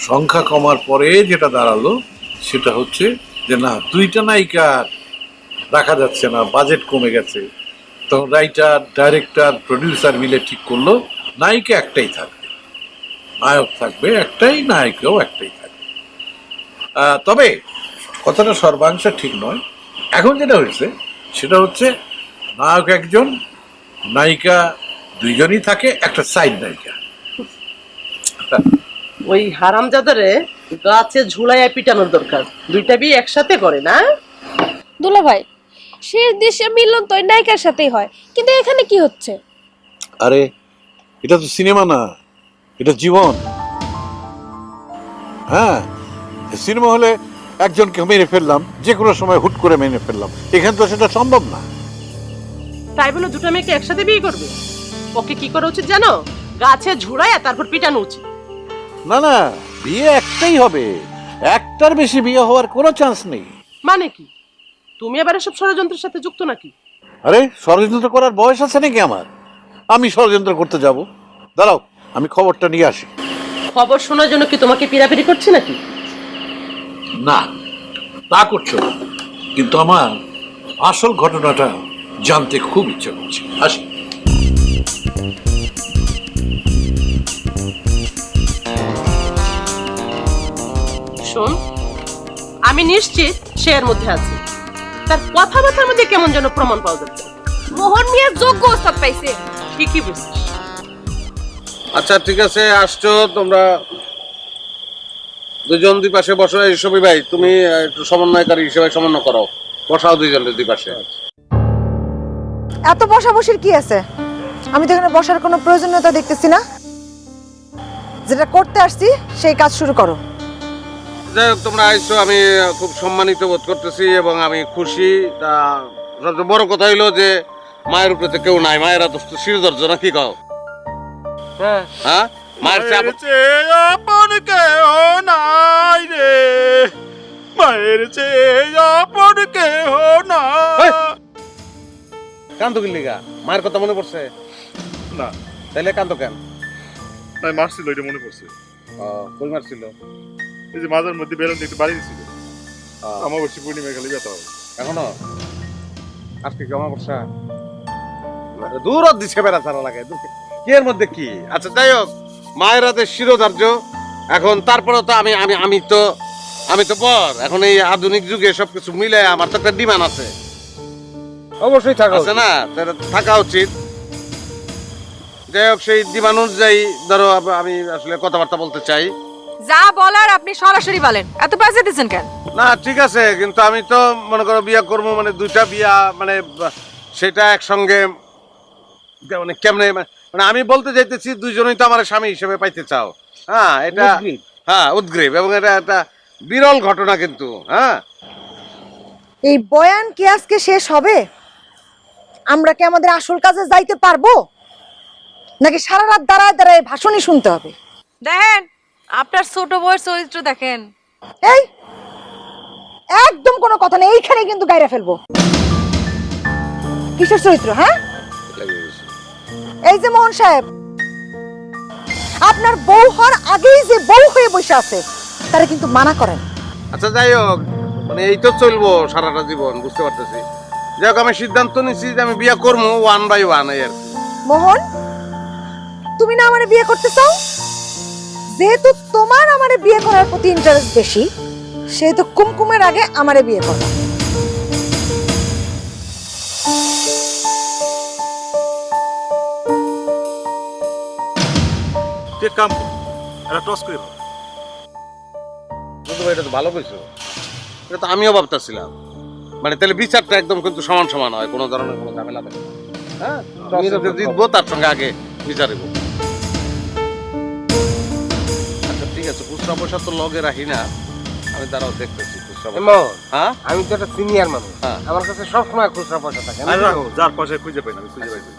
সংখ্যা কমার পরে যেটা দাঁড়ালো সেটা হচ্ছে যে না, 2টা নায়িকা রাখা যাচ্ছে না, বাজেট কমে গেছে। তখন রাইটার, ডাইরেক্টর, প্রডিউসার মিলে ঠিক করলো নায়িকা একটাই থাকবে, নায়ক থাকবে একটাই, নায়িকাও একটাই থাকবে। তবে কথাটা সর্বাংশে ঠিক নয়। এখন যেটা হয়েছে সেটা হচ্ছে নায়ক একজন, নায়িকা 2জনই থাকে, একটা সাইড নায়িকা। ওই হারামজাদারে গাছে ঝুলাইয়া পিটানোর দরকার, 2টা বিয়ে একসাথে করে না। দুলা ভাই, শেষ দেশে মিলন তো ওই নায়িকার সাথেই হয়, কিন্তু এখানে কি হচ্ছে? আরে এটা তো সিনেমা না, এটা জীবন। হ্যাঁ, সিনেমা হলে একজনকে মেরে ফেললাম, যে কোনো সময় হুট করে মেরে ফেললাম, এখানে তো সেটা সম্ভব না। তাই বলে 2টা মেয়েকে একসাথে বিয়ে করবে? ওকে কি করা উচিত জানো? গাছে ঝুলাইয়া তারপর পিটানো উচিত। না না, বিয়ে একটাই হবে, একটার বেশি বিয়ে হওয়ার কোনো চান্স নেই। মানে কি, তুমি আবার এসব ষড়যন্ত্রের সাথে যুক্ত নাকি? আরে ষড়যন্ত্র করার বয়স আছে নাকি আমার? আমি ষড়যন্ত্র করতে যাব? দাঁড়াও, আমি খবরটা নিয়ে আসি। খবর শোনার জন্য কি তোমাকে পিড়াপিড়ি করছে নাকি? না, তা করছো না, কিন্তু আমার আসল ঘটনাটা জানতে খুব ইচ্ছা করছে। আসি। শোন, আমি নিশ্চিত সে এর মধ্যে আছে। তার কথাবার্তার মধ্যে কেমন যেন প্রমাণ পাওয়া যাচ্ছে। মোহন মিয়া যোগ্য ওস্তাদ পাইছে। ঠিকই বুঝছিস। আচ্ছা ঠিক আছে, আসছো তোমরা দুজন দুই পাশে বসো। এই সবই ভাই তুমি একটু সমন্বয়কারী হিসেবে সমন্বয় করো, বসাও দুইজনের দুই পাশে। এত বসাবসির কি আছে? আমি তো এখানে বসার কোনো প্রয়োজনীয়তা দেখতেছি না। যেটা করতে আসছি সেই কাজ শুরু করো। যাই হোক, তোমরা আইছো, আমি খুব সম্মানিত বোধ করতেছি এবং আমি খুশি। তা সবচেয়ে বড় কথা হইলো যে মায়ের উপরে তো কেউ নাই, মায়েরা তো শিরদর্জ না, কি কও? হ্যাঁ, মায়ের চাপ আপন কেহ নাই রে, মায়ের চেয়ে আপন কেহ নাই। কান্দো কি লিগা? মায়ের কথা মনে পড়ছে না? তাইলে কান্দো কেন? নাই, মারছিল, এটা মনে পড়ছে। কই মারছিল? এই যে মাঝের মধ্যে বেলুন একটু বাড়ি দিছিল। অমাবস্যা পূর্ণিমা খালি ব্যথা হবে এখনো। আজকে কি অমাবস্যা? দূর দিছে বেড়া ছাড়া লাগে, কি এর মধ্যে কি? আচ্ছা যাই হোক, মায়ের হাতে শিরোধার্য। এখন তারপরে তো আমি তো পর এখন এই আধুনিক যুগে সবকিছু মিলে আমার তো একটা ডিমান্ড আছে। অবশ্যই থাকা আছে না? থাকা উচিত। যাই হোক, সেই ডিমান্ড অনুযায়ী ধরো আমি আসলে কথাবার্তা বলতে চাই। যা বলার আপনি সরাসরি বলেন, এত পয়সা দিচ্ছেন কেন? না ঠিক আছে, কিন্তু আমি তো মনে করো বিয়া করবো, মানে দুইটা বিয়া, মানে সেটা একসঙ্গে মানে কেমনে, মানে আমি বলতে চাইতেছি দুইজনই তো আমার স্বামী হিসেবে পাইতে চাও। হ্যাঁ, এটা হ্যাঁ উদ্গ্রীব, এবং এটা একটা বিরল ঘটনা কিন্তু। হ্যাঁ, এই বয়ান কি আজকে শেষ হবে? আমরা কি আমাদের আসল কাজে যাইতে পারবো, নাকি সারা রাত দাঁড়ায় দাঁড়ায় ভাষণই শুনতে হবে? দেখেন, আপনার ছোট বউয়ের চরিত্র দেখেন। এই একদম কোনো কথা নেই, এইখানে কিন্তু গাইরা ফেলবো। কিসের চরিত্র? হ্যাঁ, এই যে মোহন সাহেব, আপনার বউ হওয়ার আগেই যে বউ হয়ে বসে আছে তারা কিন্তু মানা করেন। আচ্ছা যাই হোক, মানে এই তো চলবো সারাটা জীবন, বুঝতে পারতেছি। যাই হোক, আমি সিদ্ধান্ত নিচ্ছি যে আমি বিয়ে করবো 1 by 1 এই আর কি। মোহন, তুমি না আমারে বিয়ে করতে চাও? যেহেতু তোমার আমারে বিয়ে করার প্রতি ইন্টারেস্ট বেশি, সেহেতু কুমকুমের আগে আমারে বিয়ে করো। তুই কাম কর, এটা টস করে ভাব। এটা তো ভালো কইছো, এটা তো আমিও ভাবতেছিলাম। মানে তাহলে বিচারটা একদম কিন্তু সমান সমান হয়, কোনো ধরনের কোনো ঝামেলা থাকে না। হ্যাঁ, জিতবো তার সঙ্গে আগে বিচারিব। আচ্ছা ঠিক আছে, খুচরা পয়সা তো লগে রাখি না আমি, তারাও দেখতেছি খুচরা পয়সা। হ্যাঁ, আমি তো একটা সিনিয়র মানুষ, আমার কাছে সবসময় খুচরা পয়সা থাকে। যার পয়সা খুঁজে পাই না, আমি খুঁজে পাইছি।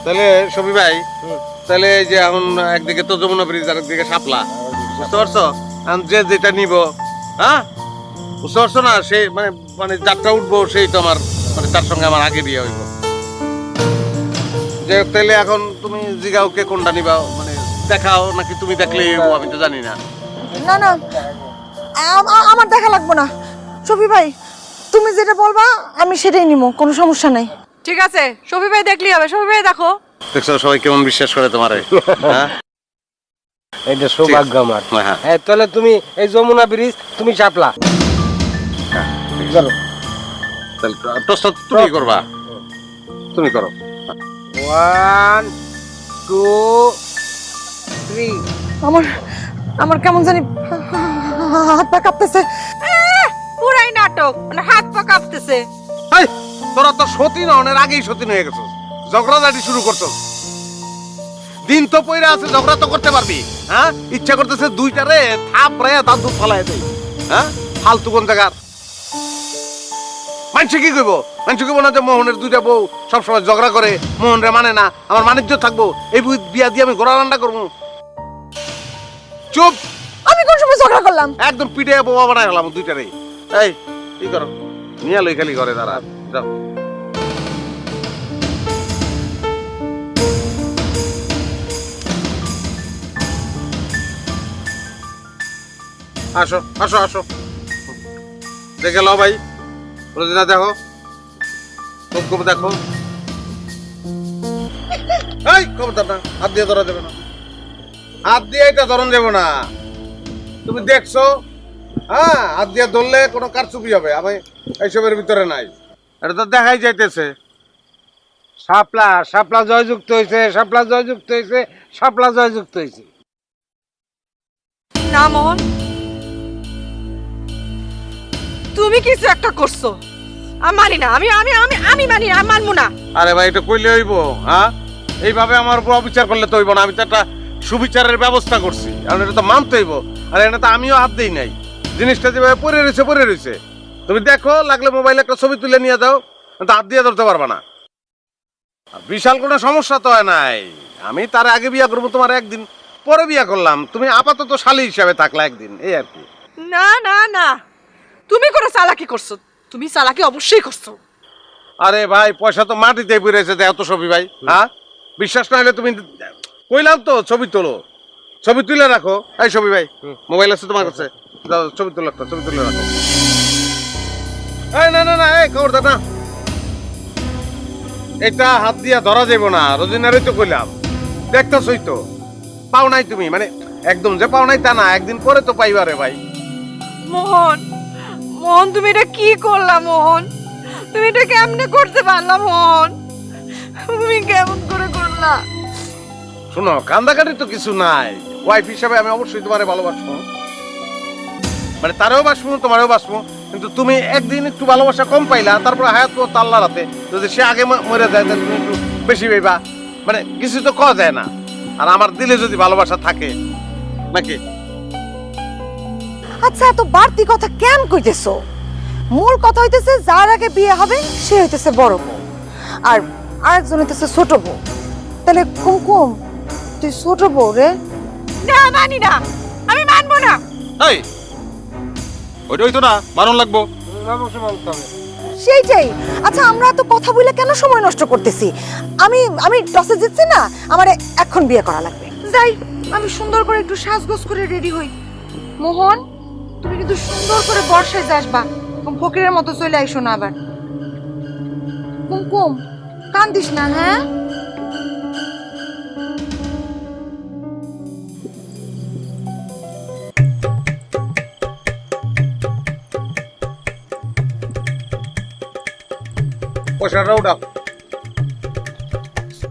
তাহলে সবি ভাই, তাহলে এই যে এখন একদিকে তো যমুনা ব্রিজ আর একদিকে শাপলা, বুঝতে পারছো? এখন যে যেটা নিব, হ্যাঁ বুঝতে পারছো না, সেই মানে মানে যাত্রা উঠবো সেই তো আমার, মানে তার সঙ্গে আমার আগে বিয়ে হইব। যে তাহলে এখন তুমি জিগাও কে কোনটা নিবা, মানে দেখাও নাকি তুমি দেখলেই হইবো, আমি তো জানি না। না না, আমার দেখা লাগবো না। শফি ভাই, তুমি যেটা বলবা আমি সেটাই নিব, কোনো সমস্যা নাই। ঠিক আছে, শফি ভাই দেখলেই হবে। শফি ভাই দেখো, দেখছো সবাই কেমন বিশ্বাস করে তোমারে। হ্যাঁ, এটা সৌভাগ্য আমার। হ্যাঁ, হ্যাঁ, তাহলে তুমি এই যমুনা ব্রিজ, তুমি শাপলা। তাহলে টোস্টটা তুমি করবা, তুমি করো। 1 2 3। আমার কেমন জানি হাত পা কাঁপতেছে। পুরাই নাটক, মানে হাত পা কাঁপতেছে। তোরা তো সতীন হওয়ার আগেই সতীন হয়ে গেছো, ঝগড়াঝাটি শুরু করছো। দিন তো পয়রা আছে, ঝগড়া তো করতে পারবি। হ্যাঁ, ইচ্ছা করতেছে দুইটারে থাপ রে তার দুধ ফালাই দেই। হ্যাঁ, ফালতু কোন জায়গার মানুষ কি কইব? মানুষ কইব না যে মোহনের দুইটা বউ সবসময় ঝগড়া করে, মোহন রে মানে না, আমার বাণিজ্য থাকবো, এই বিয়া দিয়ে আমি ঘোড়া রান্না করবো। চুপ! আমি কোন সময় ঝগড়া করলাম? একদম পিঠে বোমা বানাই হলাম দুইটারে। এই কি করো, নিয়ে লই খালি ঘরে দাঁড়া, যাও। আসো আসো আসো, দেখে লো ভাই, রোজিনা দেখো, কুমকুম দেখো। এই খবরদার না, হাত দিয়ে ধরা যাবে না, হাত দিয়ে এটা ধরন যাবে না। তুমি দেখছো, হ্যাঁ, হাত দিয়ে ধরলে কোনো কারচুপি হবে। আমি এইসবের ভিতরে নাই, এটা তো দেখাই যাইতেছে। শাপলা শাপলা জয়যুক্ত হয়েছে, শাপলা জয়যুক্ত হয়েছে, শাপলা জয়যুক্ত হয়েছে। না মোহন, তুমি কিছু একটা করছো। আমি মানি না, আমি আমি আমি আমি মানি না, আমি মানবো না। আরে ভাই, এটা কইলে হইব? হ্যাঁ, এইভাবে আমার উপর অবিচার করলে তো হইব না। আমি তো একটা সুবিচারের ব্যবস্থা করছি, কারণ এটা তো মানতে হইব। আর এটা তো আমিও হাত দিই নাই, জিনিসটা যেভাবে পড়ে রয়েছে। তুমি দেখো, লাগলে মোবাইলে একটা ছবি তুলে নিয়ে যাও, তো হাত দিয়ে ধরতে পারবা না। আর বিশাল কোনো সমস্যা তো হয় নাই। আমি তার আগে বিয়া করবো, তোমার একদিন পরে বিয়া করলাম। তুমি আপাতত শালী হিসাবে থাকলা একদিন, এই আর কি। না না না, তুমি কোনো চালাকি করছো, তুমি চালাকি অবশ্যই করছো। আরে ভাই, পয়সা তো মাটিতে পড়েছে, এত ছবি ভাই। হ্যাঁ, বিশ্বাস না হলে তুমি কইলাম তো, ছবি তোলো, ছবি তুলে রাখো। এই ছবি ভাই, মোবাইল আছে তোমার কাছে, দাও ছবি তুলে রাখো, ছবি তুলে রাখো। এই না না না, এই খবরদার না, এটা হাত দিয়া ধরা যাব না। রোজিনারই তো কইলাম, দেখতেছই তো, পাও নাই তুমি, মানে একদম যে পাও নাই তা না, একদিন পরে তো পাইবারে ভাই। মোহন, মোহন, তুমি এটা কি করলা? মোহন, তুমি এটা কেমনে করতে পারলা? মোহন, তুমি কেমন করে করলা? শোনো, কান্দাকাটি তো কিছু নাই। ওয়াইফ হিসাবে আমি অবশ্যই তোমারে ভালোবাসবো, মানে তারেও বাসবো, তোমারও বাসবো। কিন্তু তুমি একদিন একটু ভালোবাসা কম পাইলা, তারপরে হায়াত তো আল্লাহর হাতে। যদি সে আগে মরে যায়, তাহলে তুমি একটু বেশি পাইবা। মানে কিছু তো কওয়া যায় না। আর আমার দিলে যদি ভালোবাসা থাকে নাকি। আচ্ছা, এত বাড়তি কথা কেন কইতেছো? মূল কথা হইতেছে, যার আগে বিয়ে হবে সে হইতেছে বড় বউ, আর আরেকজন হইতেছে ছোট বউ। তাহলে কুমকুম, তুই ছোট বউ রে? না, মানি না, আমি মানবো না। এই ওইটাই তো না, মানন লাগবো। সেইটাই। আচ্ছা, আমরা তো কথা বলে কেন সময় নষ্ট করতেছি? আমি আমি টসে জিতছি না, আমারে এখন বিয়ে করা লাগবে। যাই, আমি সুন্দর করে একটু সাজগোজ করে রেডি হই। মোহন, তুমি কিন্তু সুন্দর করে বর্ষায় যাসবা, ফকিরের মতো চলে আইসো না আবার। কুমকুম, কান্দিস না, হ্যাঁ? পয়সাটা উঠাও।